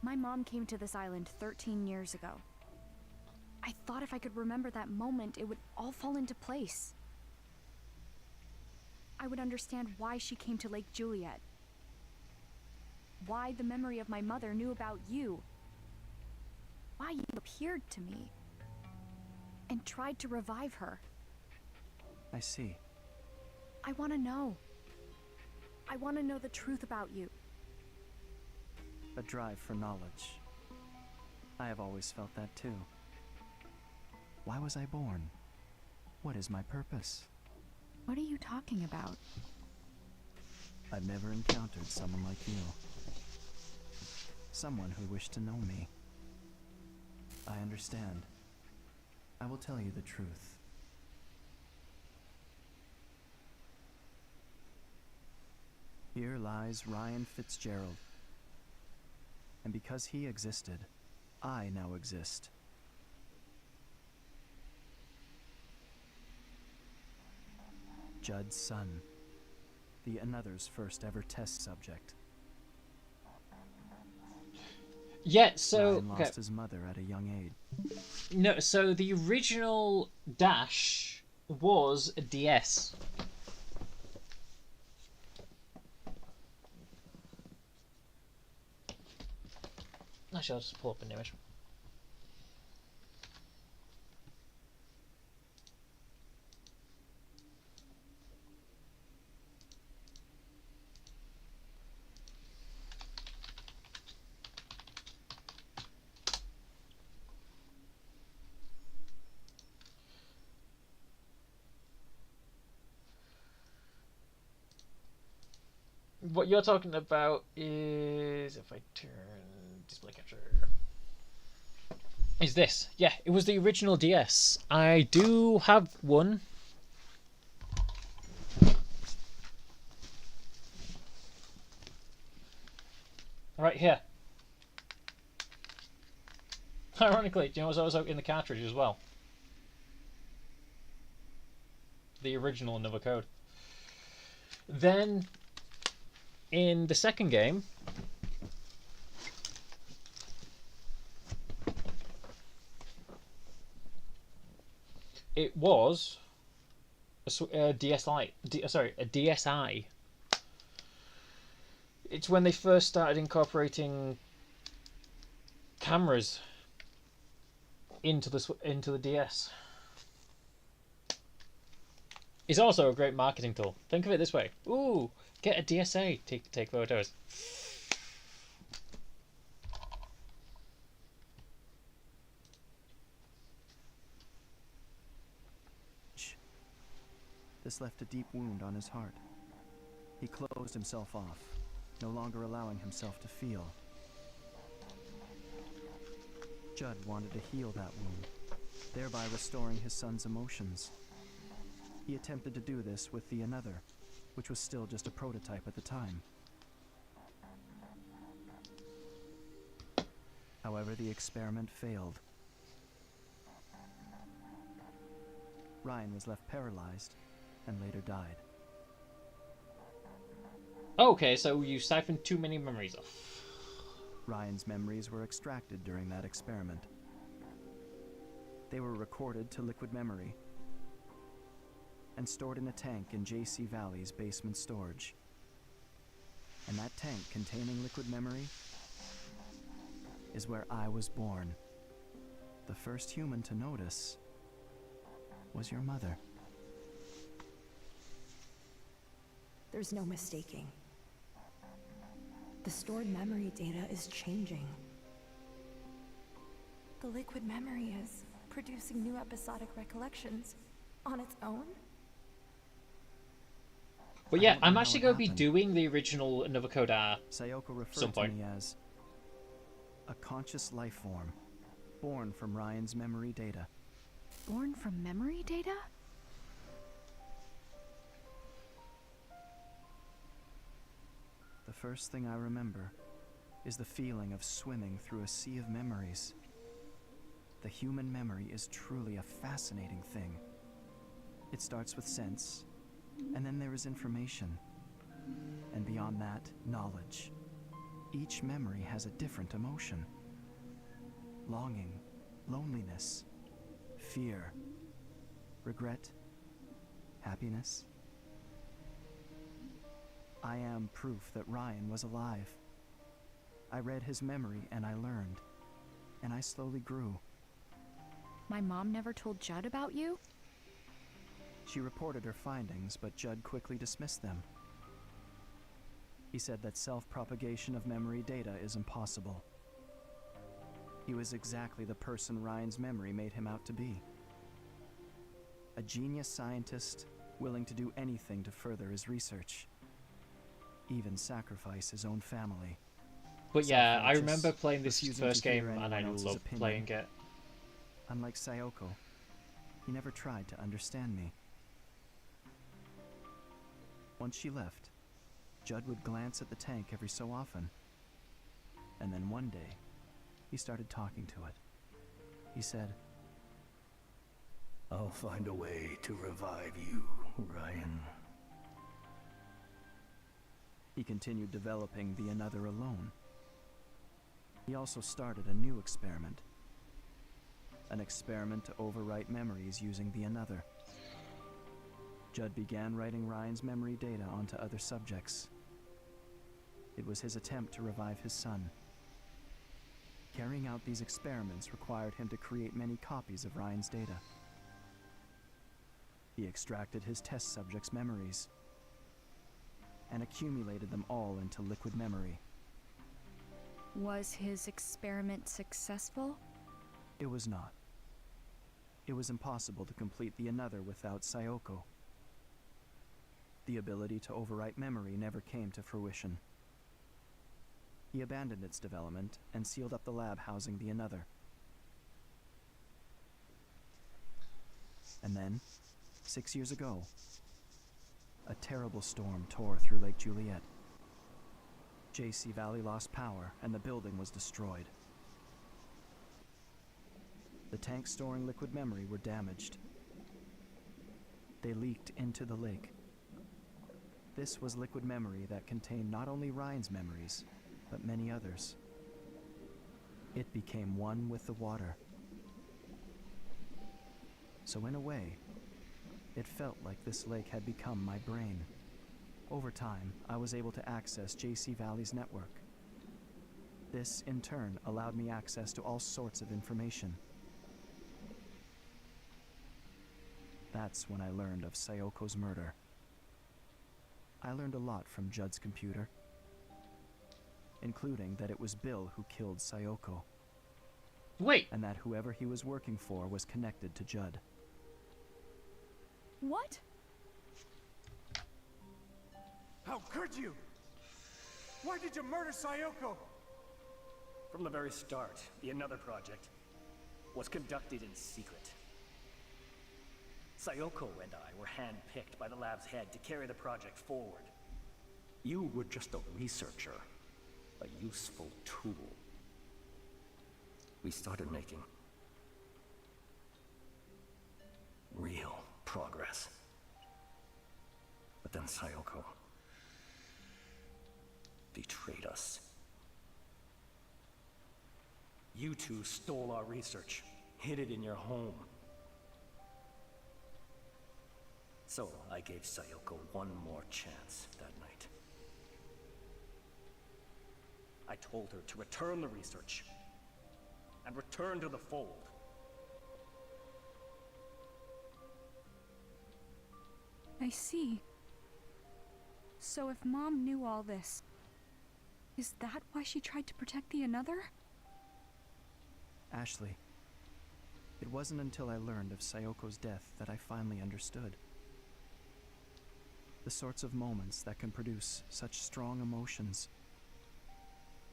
My mom came to this island 13 years ago. I thought if I could remember that moment, it would all fall into place. I would understand why she came to Lake Juliet. Why the memory of my mother knew about you. Why you appeared to me. And tried to revive her. I see. I want to know. I want to know the truth about you. A drive for knowledge. I have always felt that too. Why was I born? What is my purpose? What are you talking about? I've never encountered someone like you. Someone who wished to know me. I understand. I will tell you the truth. Here lies Ryan Fitzgerald. And because he existed, I now exist. Judd's son. The another's first ever test subject. Yeah, so Ryan lost his mother at a young age. no, so the original Dash was a DS. Actually, I'll just pull up an image. What you're talking about is, if I turn display capture, is this. Yeah, it was the original DS. I do have one. Right here. Ironically, do you know what's also in the cartridge as well? The original Another Code. Then, in the second game, it was a DSi. A DSi. It's when they first started incorporating cameras into the DS. It's also a great marketing tool. Think of it this way: ooh, get a DSA to take photos. This left a deep wound on his heart. He closed himself off, no longer allowing himself to feel. Judd wanted to heal that wound, thereby restoring his son's emotions. He attempted to do this with the Another, which was still just a prototype at the time. However, the experiment failed. Ryan was left paralyzed and later died. Okay, so you siphoned too many memories off. Ryan's memories were extracted during that experiment. They were recorded to liquid memory and stored in a tank in JC Valley's basement storage. And that tank containing liquid memory is where I was born. The first human to notice was your mother. There's no mistaking. The stored memory data is changing. The liquid memory is producing new episodic recollections on its own? But yeah, I'm actually going to be doing the original Another Code R Sayoko referred some to point. me as a conscious life form, born from Ryan's memory data. Born from memory data? The first thing I remember is the feeling of swimming through a sea of memories. The human memory is truly a fascinating thing. It starts with sense, and then there is information. And beyond that, knowledge. Each memory has a different emotion. Longing, loneliness, fear, regret, happiness. I am proof that Ryan was alive. I read his memory and I learned, and I slowly grew. My mom never told Judd about you? She reported her findings, but Judd quickly dismissed them. He said that self-propagation of memory data is impossible. He was exactly the person Ryan's memory made him out to be. A genius scientist willing to do anything to further his research. Even sacrifice his own family. But yeah, I Self-righteous, remember playing this refusing first to hear game and I anyone else's loved opinion. playing it. Unlike Sayoko, he never tried to understand me. Once she left, Judd would glance at the tank every so often. And then one day, he started talking to it. He said, I'll find a way to revive you, Ryan. He continued developing the Another alone. He also started a new experiment. An experiment to overwrite memories using the Another. Judd began writing Ryan's memory data onto other subjects. It was his attempt to revive his son. Carrying out these experiments required him to create many copies of Ryan's data. He extracted his test subjects' memories and accumulated them all into liquid memory. Was his experiment successful? It was not. It was impossible to complete the Another without Sayoko. The ability to overwrite memory never came to fruition. He abandoned its development and sealed up the lab housing the Another. And then, 6 years ago, a terrible storm tore through Lake Juliet. JC Valley lost power and the building was destroyed. The tanks storing liquid memory were damaged. They leaked into the lake. This was liquid memory that contained not only Ryan's memories, but many others. It became one with the water. So in a way, it felt like this lake had become my brain. Over time, I was able to access JC Valley's network. This, in turn, allowed me access to all sorts of information. That's when I learned of Sayoko's murder. I learned a lot from Judd's computer, including that it was Bill who killed Sayoko. Wait! And that whoever he was working for was connected to Judd. What? How could you? Why did you murder Sayoko? From the very start, the Another project was conducted in secret. Sayoko and I were handpicked by the lab's head to carry the project forward. You were just a researcher, a useful tool. We started making real progress. But then Sayoko betrayed us. You two stole our research, hid it in your home. So I gave Sayoko one more chance that night. I told her to return the research and return to the fold. I see. So if Mom knew all this, is that why she tried to protect the Another? Ashley, it wasn't until I learned of Sayoko's death that I finally understood. The sorts of moments that can produce such strong emotions.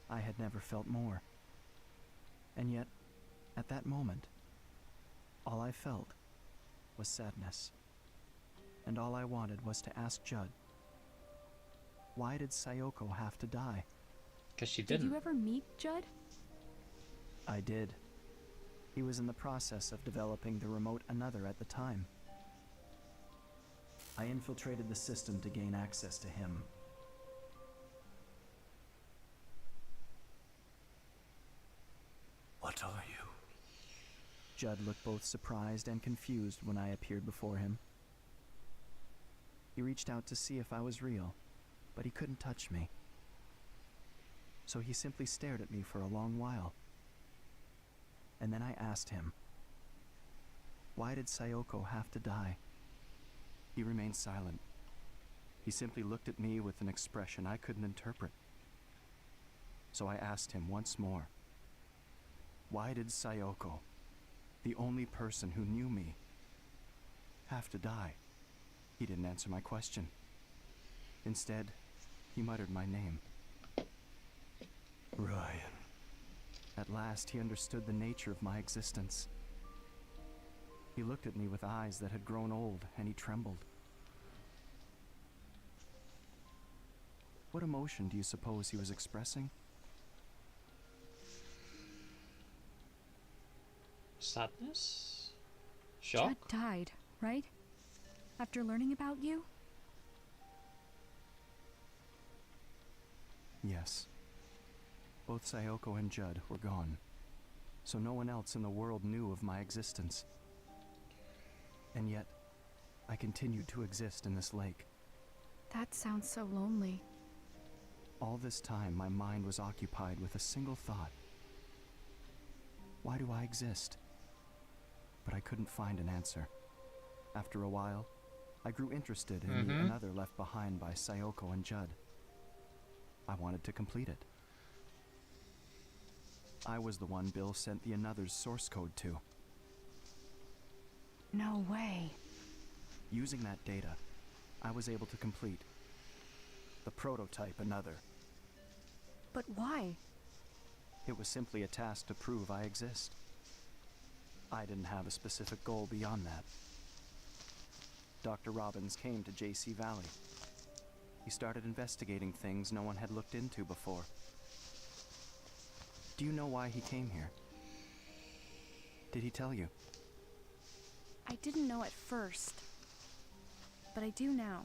I had never felt more. And yet, at that moment, all I felt was sadness. And all I wanted was to ask Judd, why did Sayoko have to die? Because she didn't. Did you ever meet Judd? I did. He was in the process of developing the remote Another at the time. I infiltrated the system to gain access to him. What are you? Judd looked both surprised and confused when I appeared before him. He reached out to see if I was real, but he couldn't touch me. So he simply stared at me for a long while. And then I asked him, why did Sayoko have to die? He remained silent. He simply looked at me with an expression I couldn't interpret. So I asked him once more, why did Sayoko, the only person who knew me, have to die? He didn't answer my question. Instead, he muttered my name. Ryan. At last, he understood the nature of my existence. He looked at me with eyes that had grown old, and he trembled. What emotion do you suppose he was expressing? Sadness? Shock? Judd died, right? After learning about you? Yes. Both Sayoko and Judd were gone, so no one else in the world knew of my existence. And yet, I continued to exist in this lake. That sounds so lonely. All this time, my mind was occupied with a single thought. Why do I exist? But I couldn't find an answer. After a while, I grew interested in the Another left behind by Sayoko and Judd. I wanted to complete it. I was the one Bill sent the Another's source code to. No way. Using that data, I was able to complete. The prototype, another. But why? It was simply a task to prove I exist. I didn't have a specific goal beyond that. Dr. Robbins came to JC Valley. He started investigating things no one had looked into before. Do you know why he came here? Did he tell you? I didn't know at first, but I do now.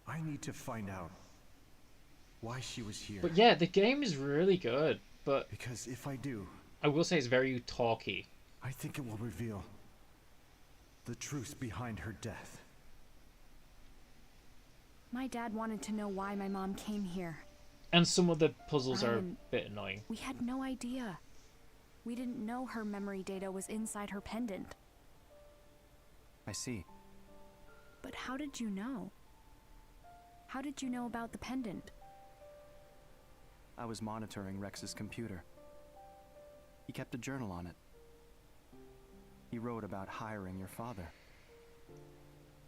I need to find out why she was here. But yeah, the game is really good, but Because if I do, I will say it's very talky. I think it will reveal the truth behind her death. My dad wanted to know why my mom came here. And some of the puzzles are a Ryan, bit annoying. We had no idea. We didn't know her memory data was inside her pendant. I see. But how did you know? How did you know about the pendant? I was monitoring Rex's computer. He kept a journal on it. He wrote about hiring your father.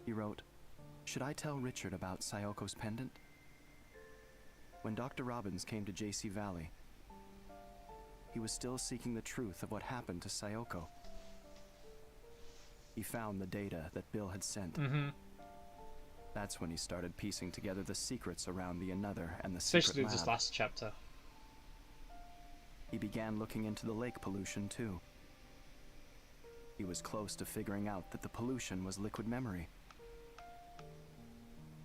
He wrote, "Should I tell Richard about Sayoko's pendant?" When Dr. Robbins came to JC Valley, he was still seeking the truth of what happened to Sayoko. He found the data that Bill had sent. That's when he started piecing together the secrets around the Another and the secret Especially lab. this last chapter. He began looking into the lake pollution too. He was close to figuring out that the pollution was liquid memory.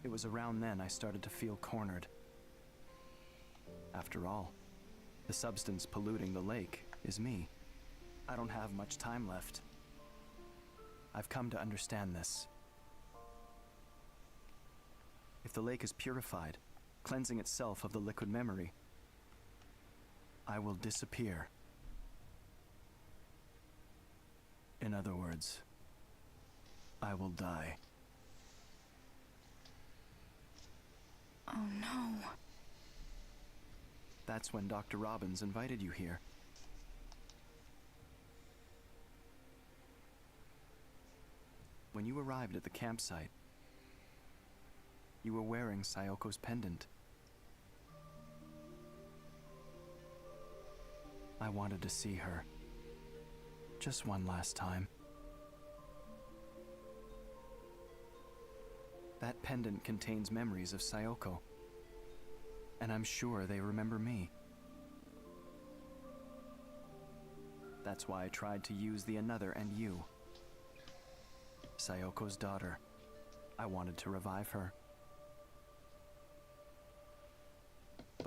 It was around then I started to feel cornered. After all, the substance polluting the lake is me. I don't have much time left. I've come to understand this. If the lake is purified, cleansing itself of the liquid memory, I will disappear. In other words, I will die. Oh no. That's when Dr. Robbins invited you here. When you arrived at the campsite, you were wearing Sayoko's pendant. I wanted to see her. Just one last time. That pendant contains memories of Sayoko. And I'm sure they remember me. That's why I tried to use the Another and you. Sayoko's daughter. I wanted to revive her.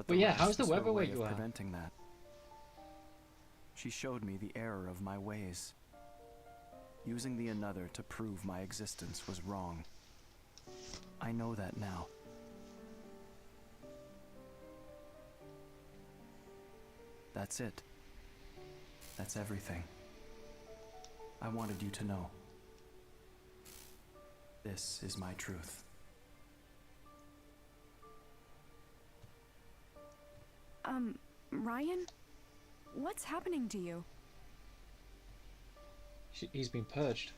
But yeah, rest how's the was her weather where way you of are? preventing that. She showed me the error of my ways. Using the Another to prove my existence was wrong. I know that now. That's it. That's everything. I wanted you to know. This is my truth. Ryan? What's happening to you? He's been purged.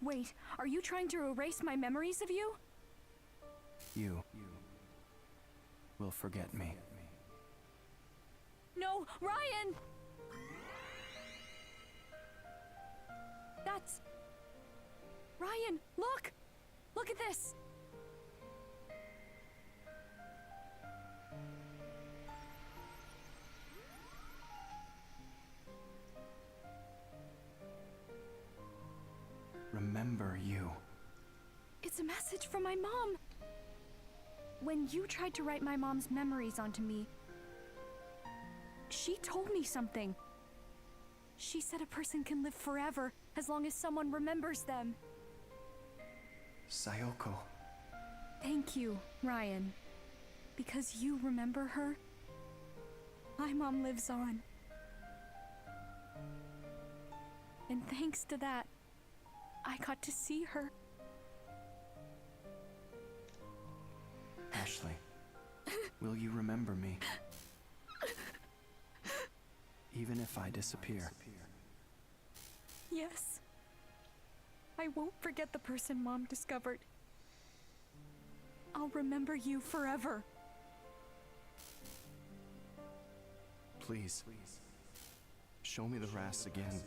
Wait, are you trying to erase my memories of you? You will forget me. No, Ryan! That's... Ryan, look! Look at this! Remember you. It's a message from my mom! When you tried to write my mom's memories onto me, she told me something. She said a person can live forever as long as someone remembers them. Sayoko. Thank you, Ryan. Because you remember her, my mom lives on. And thanks to that, I got to see her. Ashley, will you remember me? Even if I disappear. Yes. I won't forget the person Mom discovered. I'll remember you forever. Please, show me the rats again.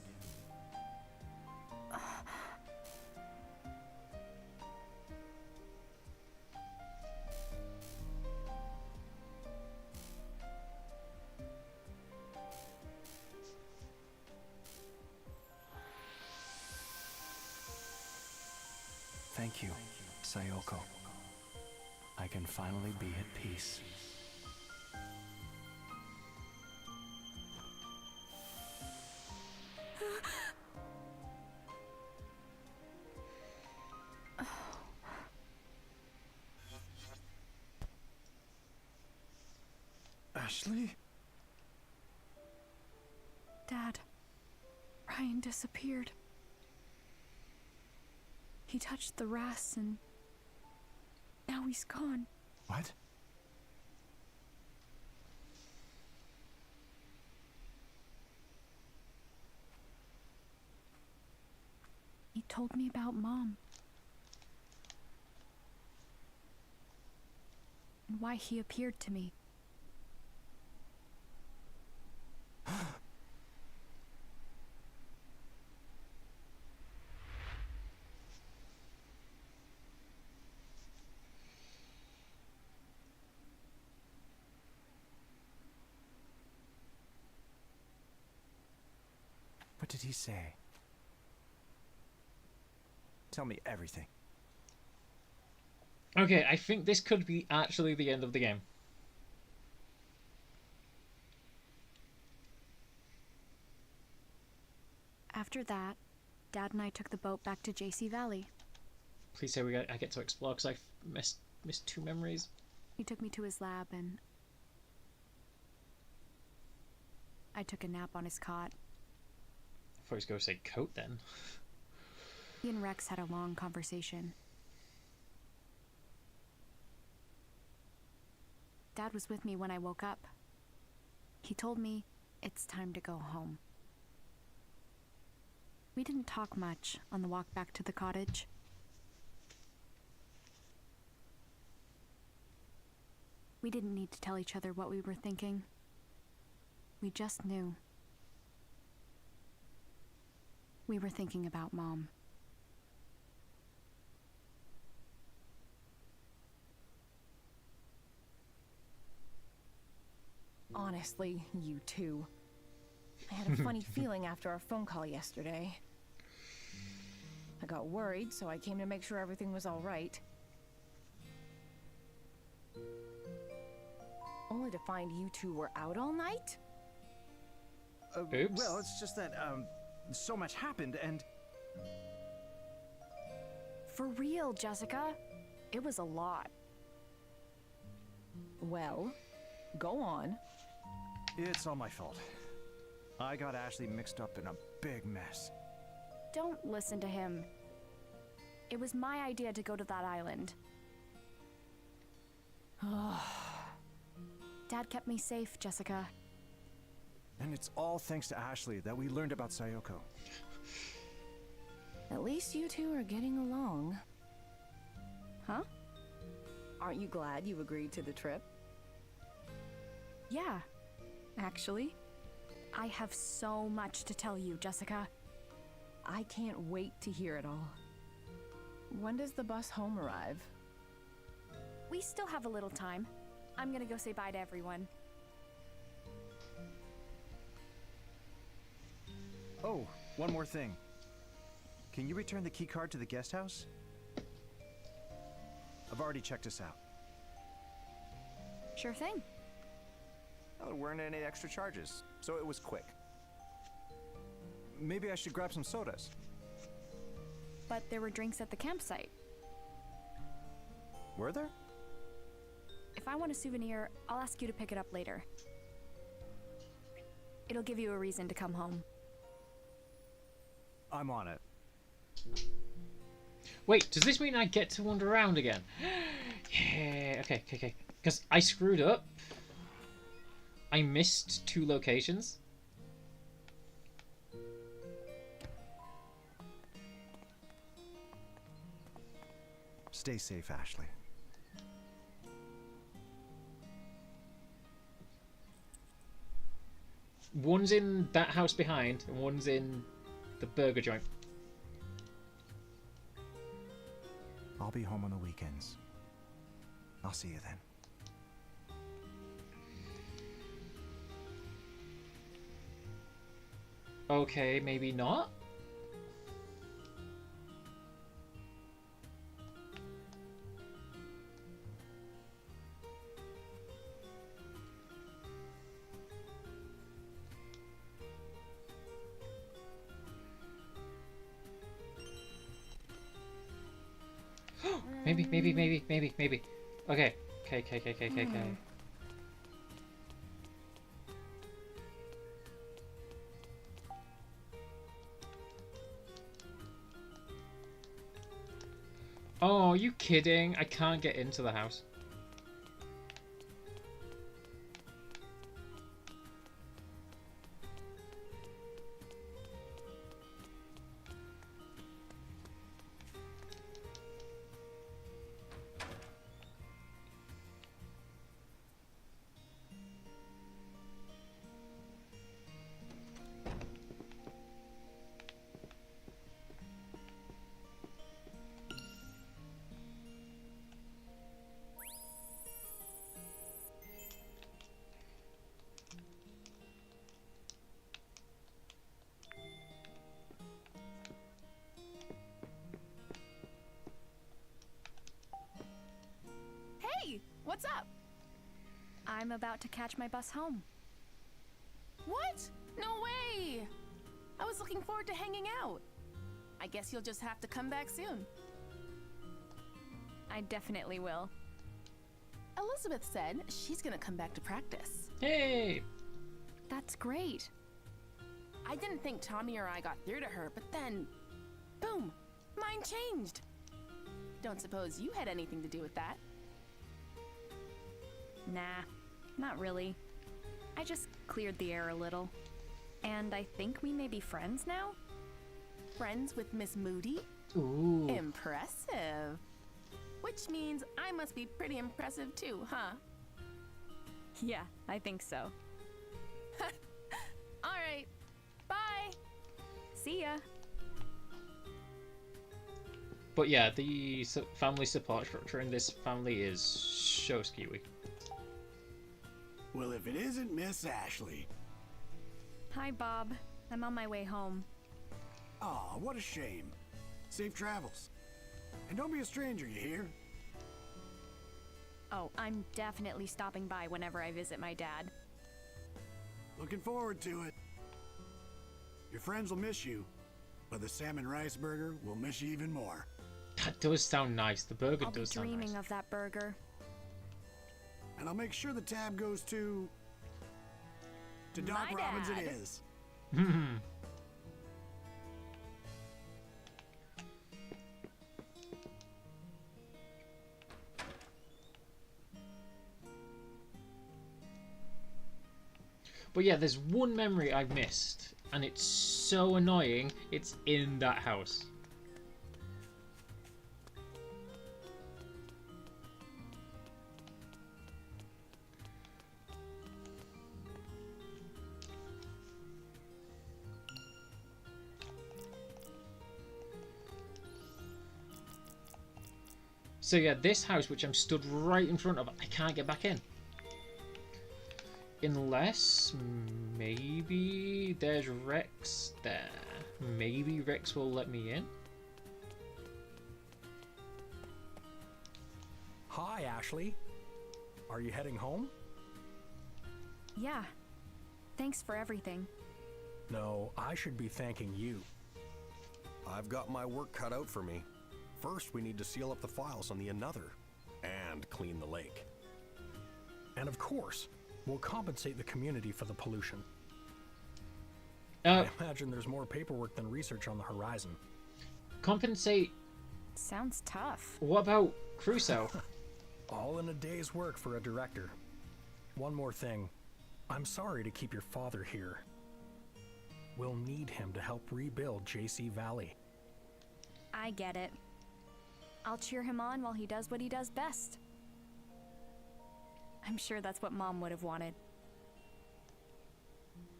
Thank you, Sayoko. I can finally be at peace. Ashley? Dad, Ryan disappeared. He touched the rats and now he's gone. What? He told me about Mom. And why he appeared to me. What did he say? Tell me everything. Okay, I think this could be actually the end of the game. After that, Dad and I took the boat back to JC Valley. Please say I get to explore, because I've missed 2 memories. He took me to his lab and I took a nap on his cot. I thought he was going to say coat then. He and Rex had a long conversation. Dad was with me when I woke up. He told me it's time to go home. We didn't talk much on the walk back to the cottage. We didn't need to tell each other what we were thinking. We just knew. We were thinking about Mom. Honestly, you two. I had a funny feeling after our phone call yesterday. I got worried, so I came to make sure everything was all right. Only to find you two were out all night? Oops. Well, it's just that, so much happened, and... For real, Jessica. It was a lot. Well, go on. It's all my fault. I got Ashley mixed up in a big mess. Don't listen to him. It was my idea to go to that island. Dad kept me safe, Jessica. And it's all thanks to Ashley that we learned about Sayoko. At least you two are getting along. Huh? Aren't you glad you agreed to the trip? Yeah, actually. I have so much to tell you, Jessica. I can't wait to hear it all. When does the bus home arrive? We still have a little time. I'm gonna go say bye to everyone. Oh, one more thing. Can you return the key card to the guest house? I've already checked us out. Sure thing. Oh, there weren't any extra charges, so it was quick. Maybe I should grab some sodas. But there were drinks at the campsite. Were there? If I want a souvenir, I'll ask you to pick it up later. It'll give you a reason to come home. I'm on it. Wait, does this mean I get to wander around again? Yeah, okay. Because I screwed up. I missed 2 locations. Stay safe, Ashley. One's in that house behind, and one's in the burger joint. I'll be home on the weekends. I'll see you then. Okay, maybe not. Maybe. Okay. Oh, are you kidding? I can't get into the house. Hey, what's up? I'm about to catch my bus home. What? No way! I was looking forward to hanging out. I guess you'll just have to come back soon. I definitely will. Elizabeth said she's gonna come back to practice. Hey! That's great. I didn't think Tommy or I got through to her, but then, boom, mine changed. Don't suppose you had anything to do with that? Nah, not really. I just cleared the air a little. And I think we may be friends now? Friends with Miss Moody? Ooh. Impressive. Which means I must be pretty impressive too, huh? Yeah, I think so. All right. Bye. See ya. But yeah, the family support structure in this family is so skewy. Well, if it isn't Miss Ashley. Hi, Bob. I'm on my way home. Aw, what a shame. Safe travels. And don't be a stranger, you hear? Oh, I'm definitely stopping by whenever I visit my dad. Looking forward to it. Your friends will miss you, but the salmon rice burger will miss you even more. That does sound nice. The burger I'll does be sound dreaming nice. of that burger. And I'll make sure the tab goes to Doc My Robbins dad. it is. But yeah, there's one memory I've missed, and it's so annoying. It's in that house. So yeah, this house, which I'm stood right in front of, I can't get back in. Unless, maybe there's Rex there. Maybe Rex will let me in? Hi, Ashley. Are you heading home? Yeah. Thanks for everything. No, I should be thanking you. I've got my work cut out for me. First, we need to seal up the files on the Another and clean the lake. And of course, we'll compensate the community for the pollution. I imagine there's more paperwork than research on the horizon. Compensate. Sounds tough. What about Crusoe? All in a day's work for a director. One more thing. I'm sorry to keep your father here. We'll need him to help rebuild JC Valley. I get it. I'll cheer him on while he does what he does best. I'm sure that's what Mom would have wanted.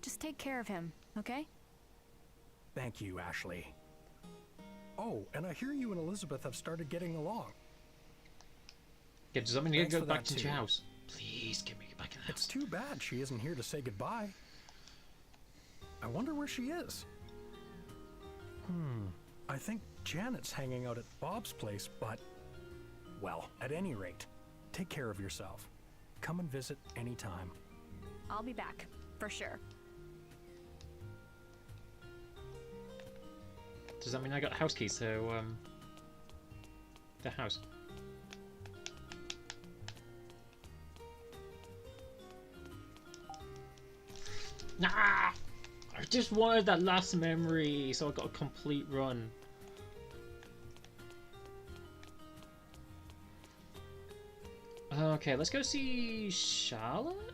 Just take care of him, okay? Thank you, Ashley. Oh, and I hear you and Elizabeth have started getting along. Yeah, does that mean you Thanks gotta go for back that, into too. your house? Please get me back in the house. It's too bad she isn't here to say goodbye. I wonder where she is. I think Janet's hanging out at Bob's place, but... Well, at any rate, take care of yourself. Come and visit anytime. I'll be back, for sure. Does that mean I got house keys to the house? Nah! I just wanted that last memory, so I got a complete run. Okay, let's go see Charlotte?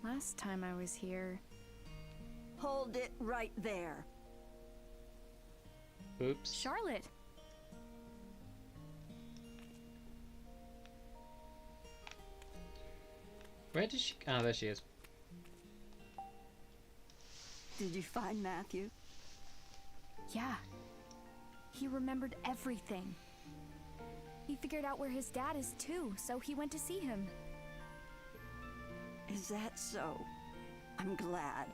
Last time I was here... Hold it right there. Oops. Charlotte! Where did she... Oh, there she is. Did you find Matthew? Yeah. He remembered everything. He figured out where his dad is too, so he went to see him. Is that so? I'm glad.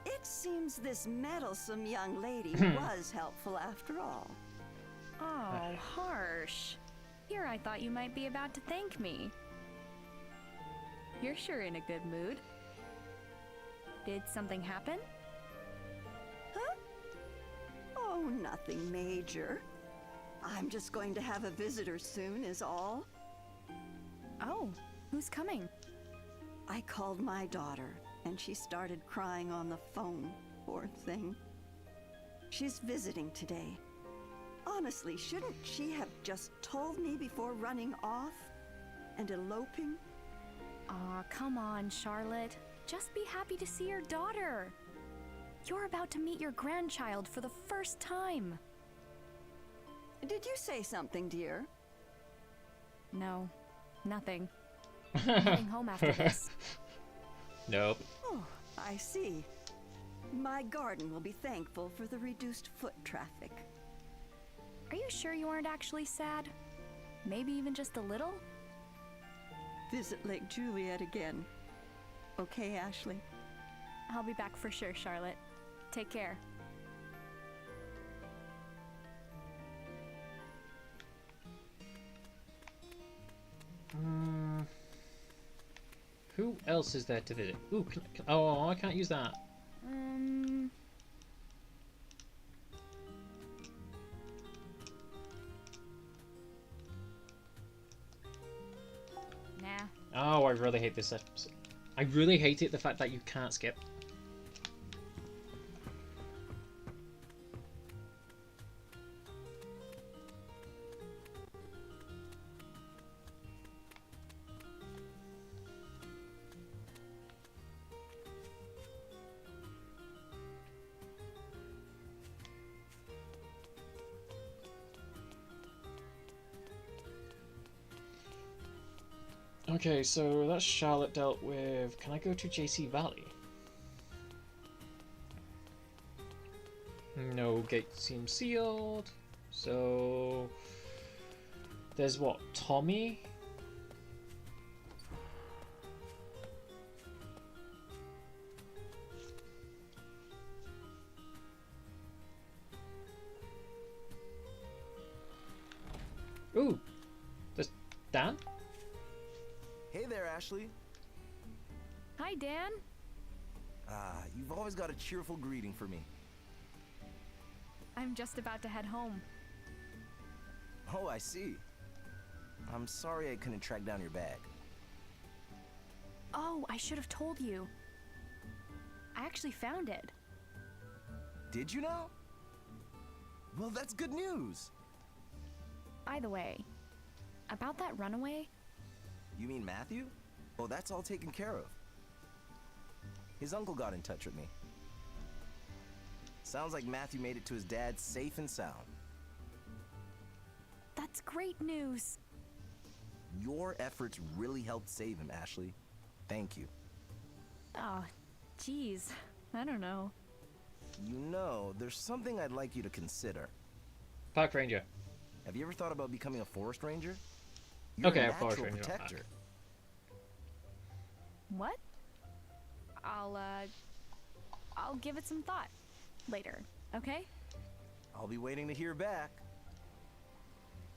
It seems this meddlesome young lady was helpful after all. Oh, harsh. Here I thought you might be about to thank me. You're sure in a good mood. Did something happen? Huh? Oh, nothing major. I'm just going to have a visitor soon is all. Oh, who's coming? I called my daughter, and she started crying on the phone, poor thing. She's visiting today. Honestly, shouldn't she have just told me before running off and eloping? Aw, come on, Charlotte. Just be happy to see your daughter. You're about to meet your grandchild for the first time. Did you say something, dear? No, nothing. I'm heading home after this. Nope. Oh, I see. My garden will be thankful for the reduced foot traffic. Are you sure you aren't actually sad? Maybe even just a little? Visit Lake Juliet again. Okay, Ashley? I'll be back for sure, Charlotte. Take care. Who else is there to visit? Ooh, oh, I can't use that. Nah. Oh, I really hate this episode. I really hate it, the fact that you can't skip. Okay, so that's Charlotte dealt with. Can I go to JC Valley? No, gate seems sealed. So there's what? Tommy? Ooh, there's Dan. Hey there, Ashley. Hi, Dan. Ah, you've always got a cheerful greeting for me. I'm just about to head home. Oh, I see. I'm sorry I couldn't track down your bag. Oh, I should have told you. I actually found it. Did you now? Well, that's good news. By the way, about that runaway, You mean Matthew? Oh, that's all taken care of. His uncle got in touch with me. Sounds like Matthew made it to his dad safe and sound. that's great news. Your efforts really helped save him, Ashley. Thank you. Oh, geez. I don't know. You know, there's something I'd like you to consider. Park ranger. Have you ever thought about becoming a forest ranger? Okay, a a forest natural ranger, not protector. What? I'll give it some thought later, okay? I'll be waiting to hear back.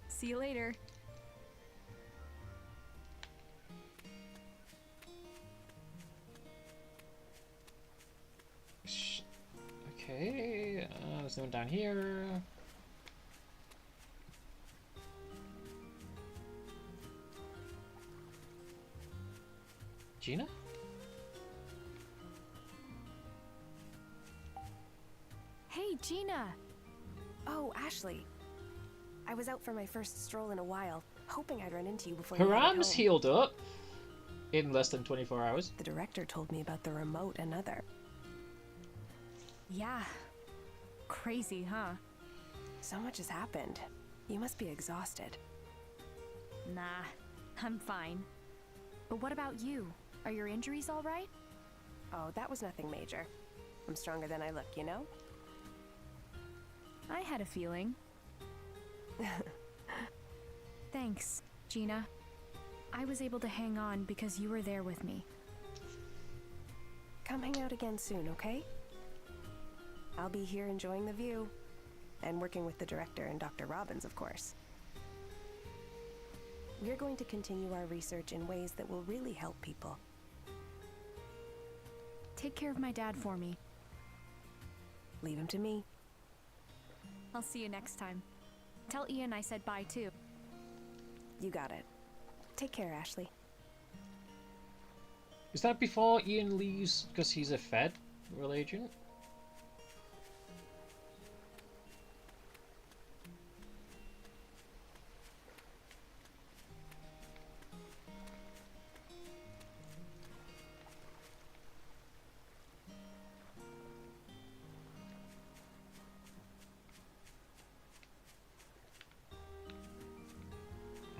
See you later. Okay, there's no one down here. Gina? Hey, Gina! Oh, Ashley. I was out for my first stroll in a while, hoping I'd run into you before you Her headed arm's home. healed up in less than 24 hours. The director told me about the remote another. Yeah. Crazy, huh? So much has happened. You must be exhausted. Nah, I'm fine. But what about you? Are your injuries all right? Oh, that was nothing major. I'm stronger than I look, you know? I had a feeling. Thanks, Gina. I was able to hang on because you were there with me. Come hang out again soon, okay? I'll be here enjoying the view. And working with the director and Dr. Robbins, of course. We're going to continue our research in ways that will really help people. Take care of my dad for me. Leave him to me. I'll see you next time. Tell Ian I said bye too. You got it. Take care, Ashley. Is that before Ian leaves because he's a federal agent?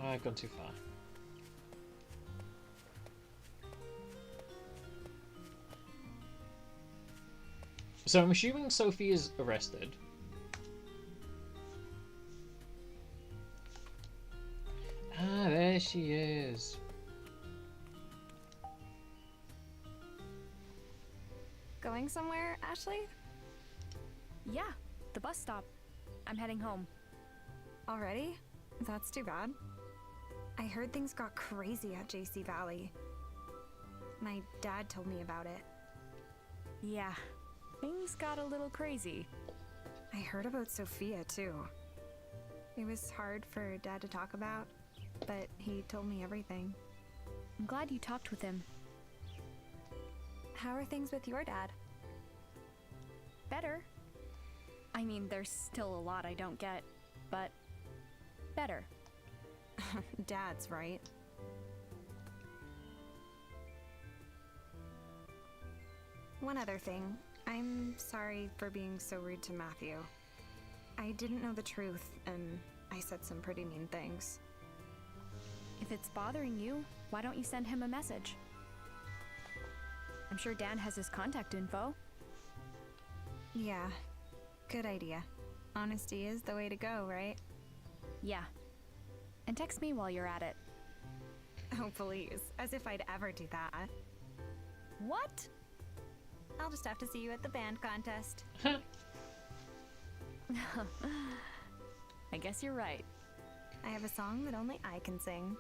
I've gone too far. So I'm assuming Sophie is arrested. Ah, there she is. Going somewhere, Ashley? Yeah, the bus stop. I'm heading home. Already? That's too bad. I heard things got crazy at JC Valley. My dad told me about it. Yeah, things got a little crazy. I heard about Sophia, too. It was hard for Dad to talk about, but he told me everything. I'm glad you talked with him. How are things with your dad? Better. I mean, there's still a lot I don't get, but better. Dad's right. One other thing. I'm sorry for being so rude to Matthew. I didn't know the truth, and I said some pretty mean things. If it's bothering you, why don't you send him a message? I'm sure Dan has his contact info. Yeah, good idea. Honesty is the way to go, right? Yeah. And text me while you're at it. Oh, please. As if I'd ever do that. What? I'll just have to see you at the band contest. I guess you're right. I have a song that only I can sing.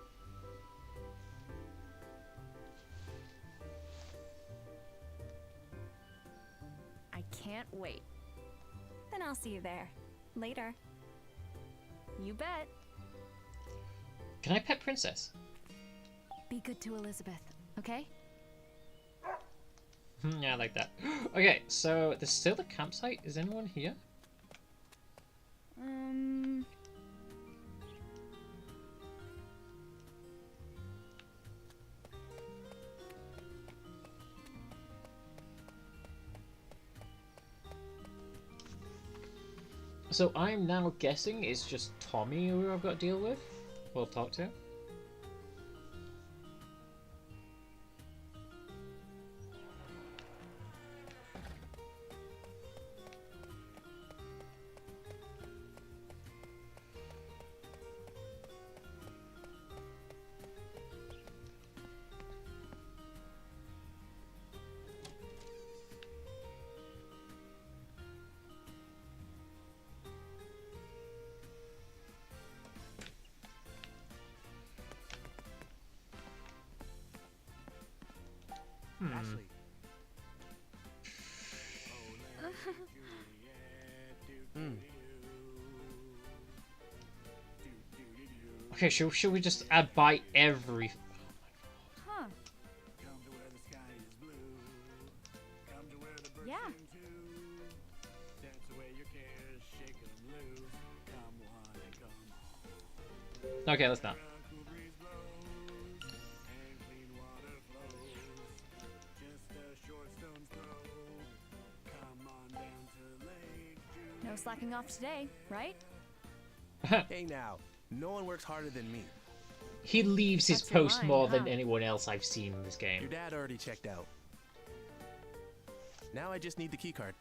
I can't wait. Then I'll see you there. Later. You bet. Can I pet Princess? Be good to Elizabeth, okay? Yeah, I like that. Okay, so there's still a campsite. Is anyone here? So I'm now guessing it's just Tommy who I've got to deal with. We'll talk to. Ashley. Okay, should we just buy every... Huh. Yeah. Okay, let's not. No slacking off today, right? Hey now, no one works harder than me. He leaves his That's your post line, more huh? than anyone else I've seen in this game. Your dad already checked out. Now I just need the keycard.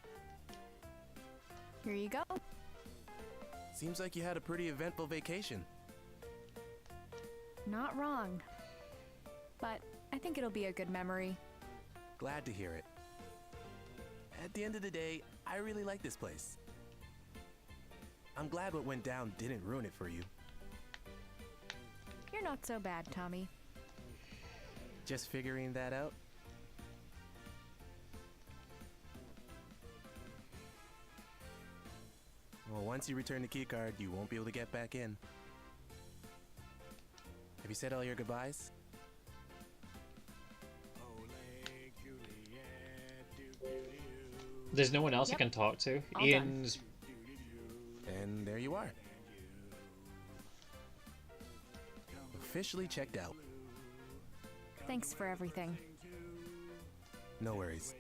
Here you go. Seems like you had a pretty eventful vacation. Not wrong. But I think it'll be a good memory. Glad to hear it. At the end of the day, I really like this place. I'm glad what went down didn't ruin it for you. You're not so bad, Tommy. Just figuring that out? Well, once you return the keycard, you won't be able to get back in. Have you said all your goodbyes? There's no one else I Yep. can talk to. All Ian's... And there you are. Officially checked out. Thanks for everything. No worries.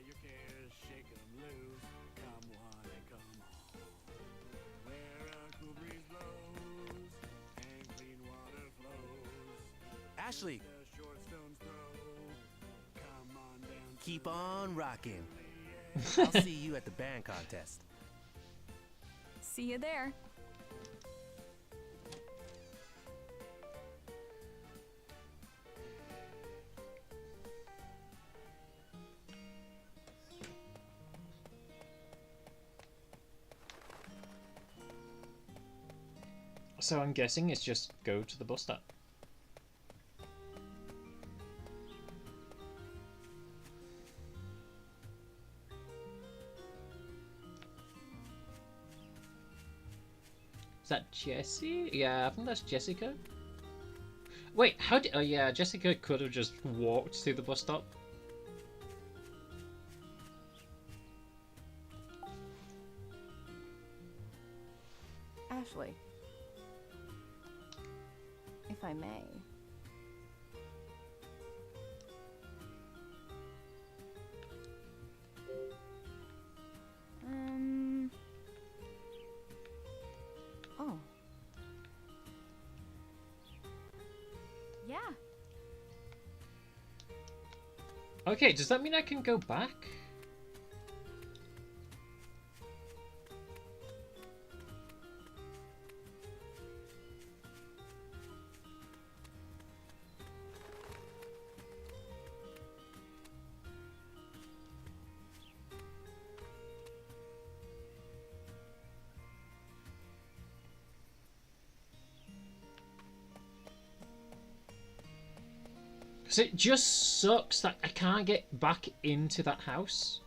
Ashley! Keep on rocking. I'll see you at the band contest. See you there. So I'm guessing it's just go to the bus stop. Is that Jessie? Yeah, I think that's Jessica. Wait, how did... Oh yeah, Jessica could have just walked to the bus stop. Ashley, if I may. Oh. Yeah. Okay, does that mean I can go back? So it just sucks that I can't get back into that house.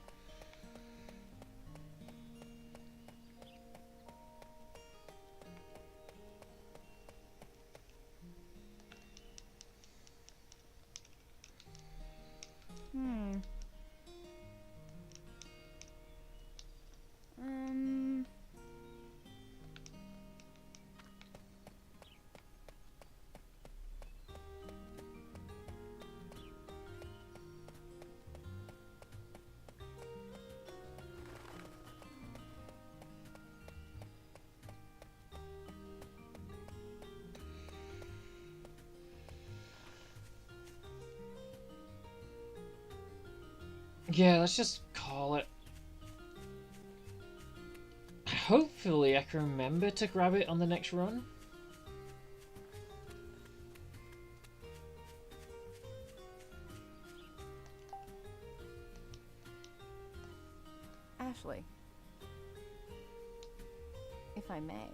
Yeah, let's just call it. Hopefully I can remember to grab it on the next run. Ashley, if I may.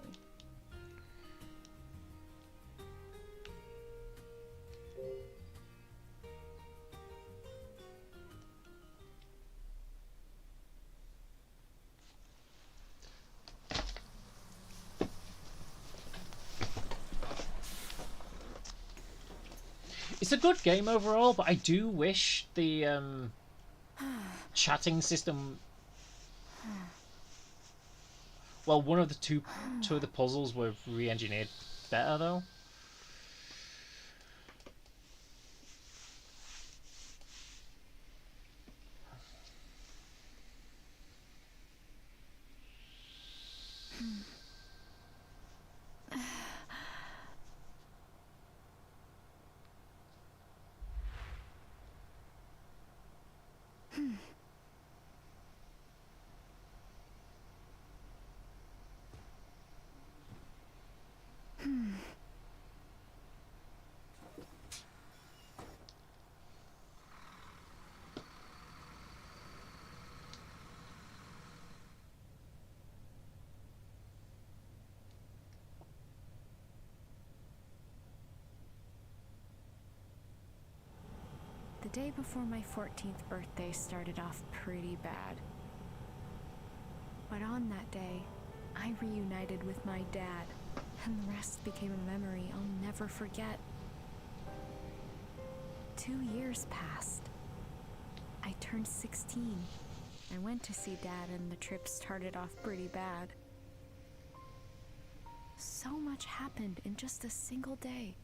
It's a good game overall, but I do wish the chatting system. Well, one of the two of the puzzles were re-engineered better though. The day before my 14th birthday started off pretty bad. But on that day, I reunited with my dad, and the rest became a memory I'll never forget. 2 years passed. I turned 16. I went to see Dad, and the trip started off pretty bad. So much happened in just a single day.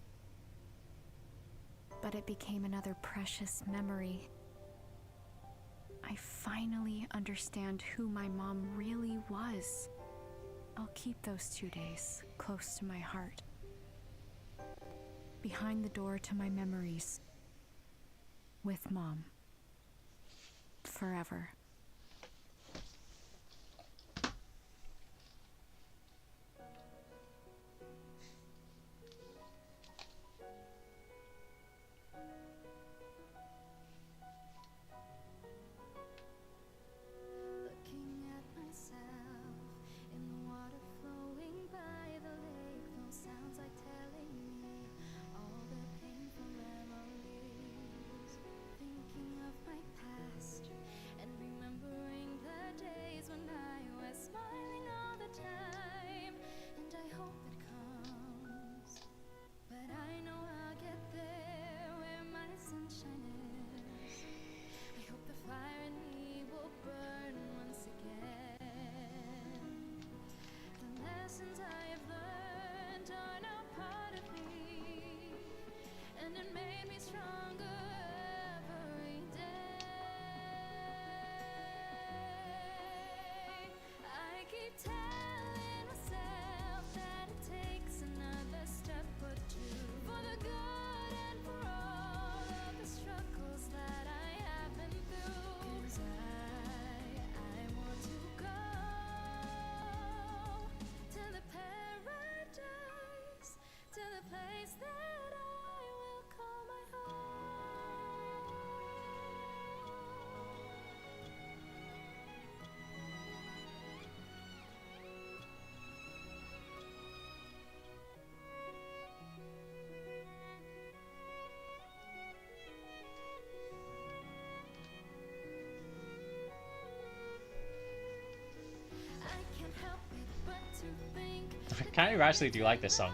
But it became another precious memory. I finally understand who my mom really was. I'll keep those 2 days close to my heart. Behind the door to my memories. With Mom. Forever. kind of actually do like this song.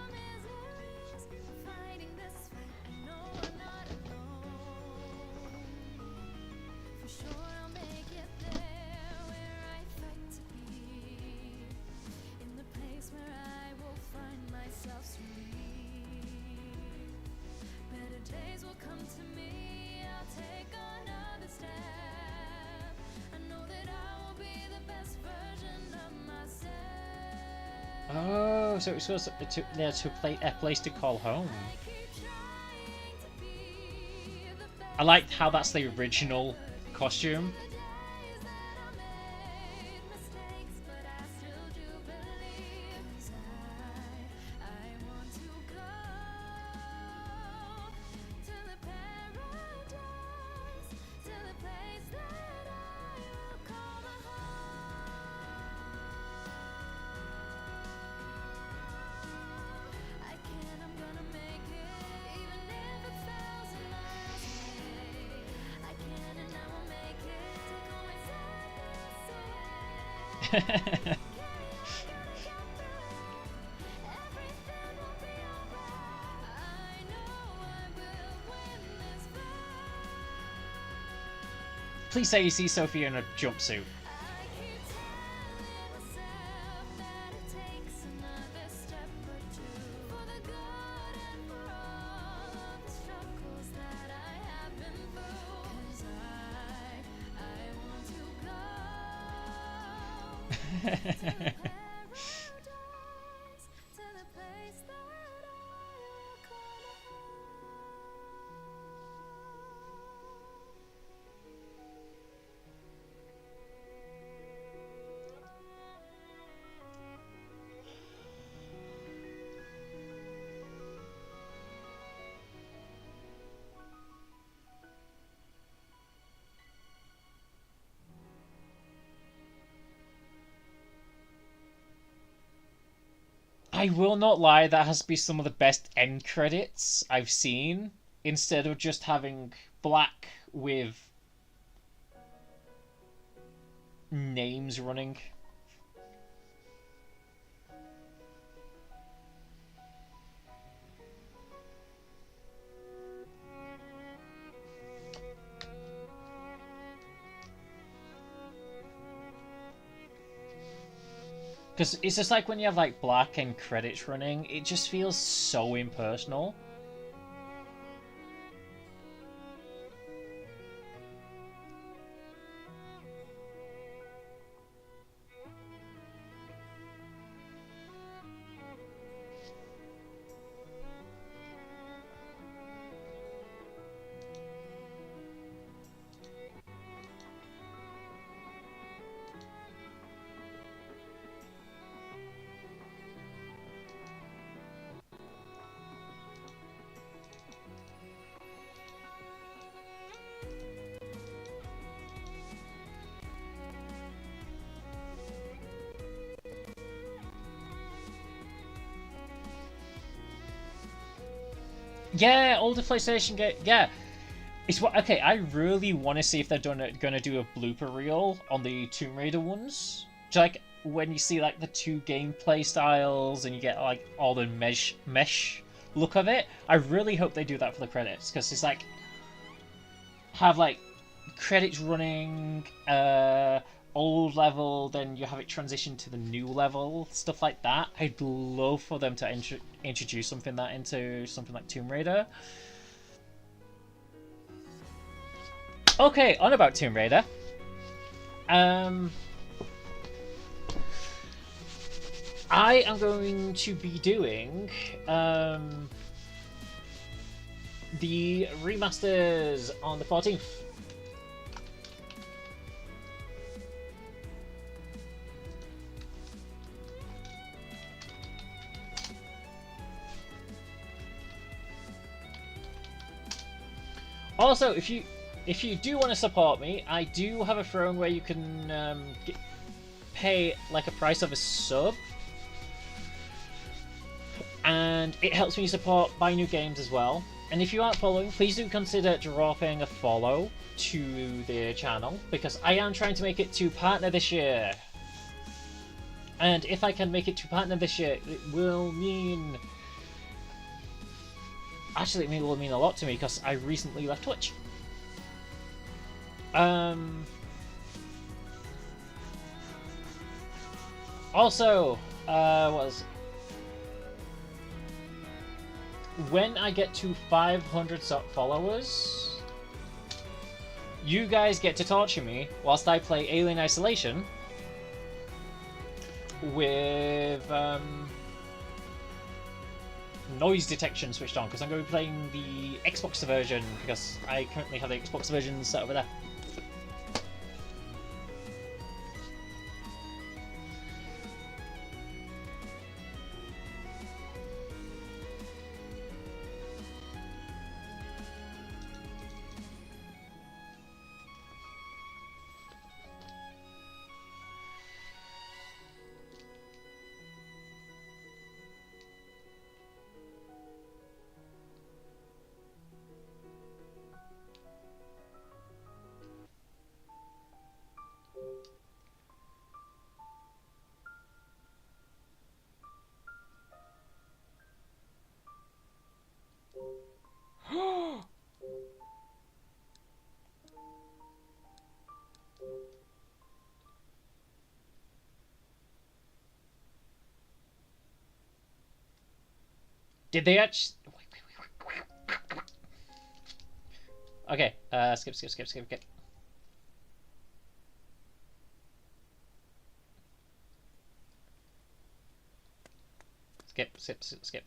Oh, so it's supposed to play a place to call home. I liked how that's the original costume. Please say you see Sophia in a jumpsuit. I will not lie, that has to be some of the best end credits I've seen, instead of just having black with names running. Because it's just like when you have like black and credits running, it just feels so impersonal. Yeah, older PlayStation game. Yeah, it's what. Okay, I really want to see if they're gonna do a blooper reel on the Tomb Raider ones. Just like when you see like the two gameplay styles and you get like all the mesh look of it. I really hope they do that for the credits, because it's like have like credits running, old level, then you have it transition to the new level, stuff like that. I'd love for them to introduce something that into something like Tomb Raider. Okay, on about Tomb Raider. I am going to be doing the remasters on the 14th. Also, if you do want to support me, I do have a throne where you can pay like a price of a sub, and it helps me support buy new games as well. And if you aren't following, please do consider dropping a follow to the channel, because I am trying to make it to partner this year. And if I can make it to Platinum this year, it will mean... Actually, it will mean a lot to me because I recently left Twitch. Also, what was... When I get to 500 followers, you guys get to torture me whilst I play Alien Isolation with noise detection switched on, because I'm going to be playing the Xbox version, because I currently have the Xbox version set over there. Did they actually... Okay, skip. Skip.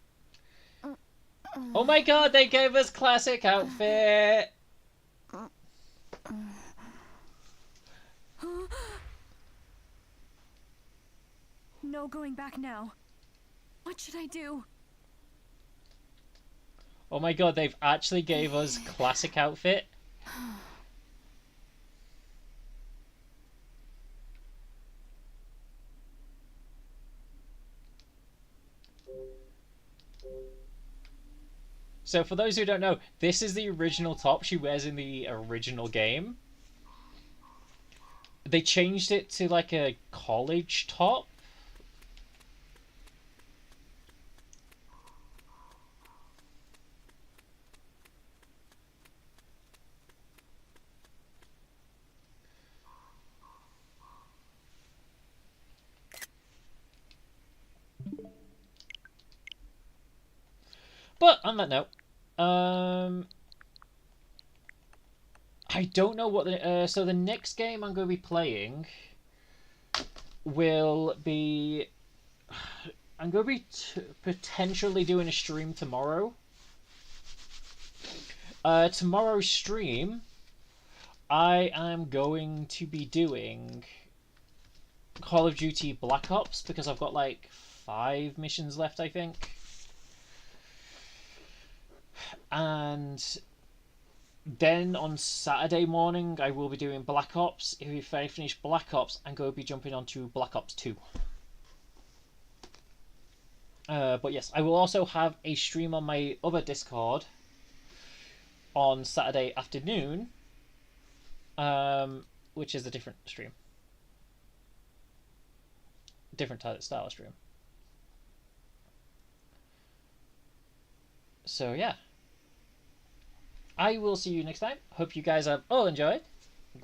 Oh my god, they gave us classic outfit! No going back now. What should I do? Oh my god, they've actually gave us classic outfit. So for those who don't know, this is the original top she wears in the original game. They changed it to like a college top. But on that note, I don't know what the so the next game I'm going to be playing will be, I'm going to be potentially doing a stream tomorrow. Tomorrow's stream, I am going to be doing Call of Duty Black Ops, because I've got like 5 missions left, I think. And then on Saturday morning I will be doing Black Ops. If I finish Black Ops, I'm going to be jumping onto Black Ops 2. But yes, I will also have a stream on my other Discord on Saturday afternoon, which is a different stream. Different style of stream. So yeah. I will see you next time. Hope you guys have all enjoyed.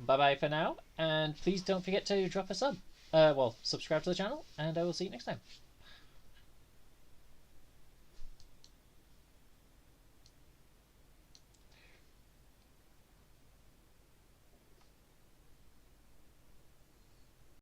Bye bye for now. And please don't forget to drop a sub. Well, subscribe to the channel. And I will see you next time.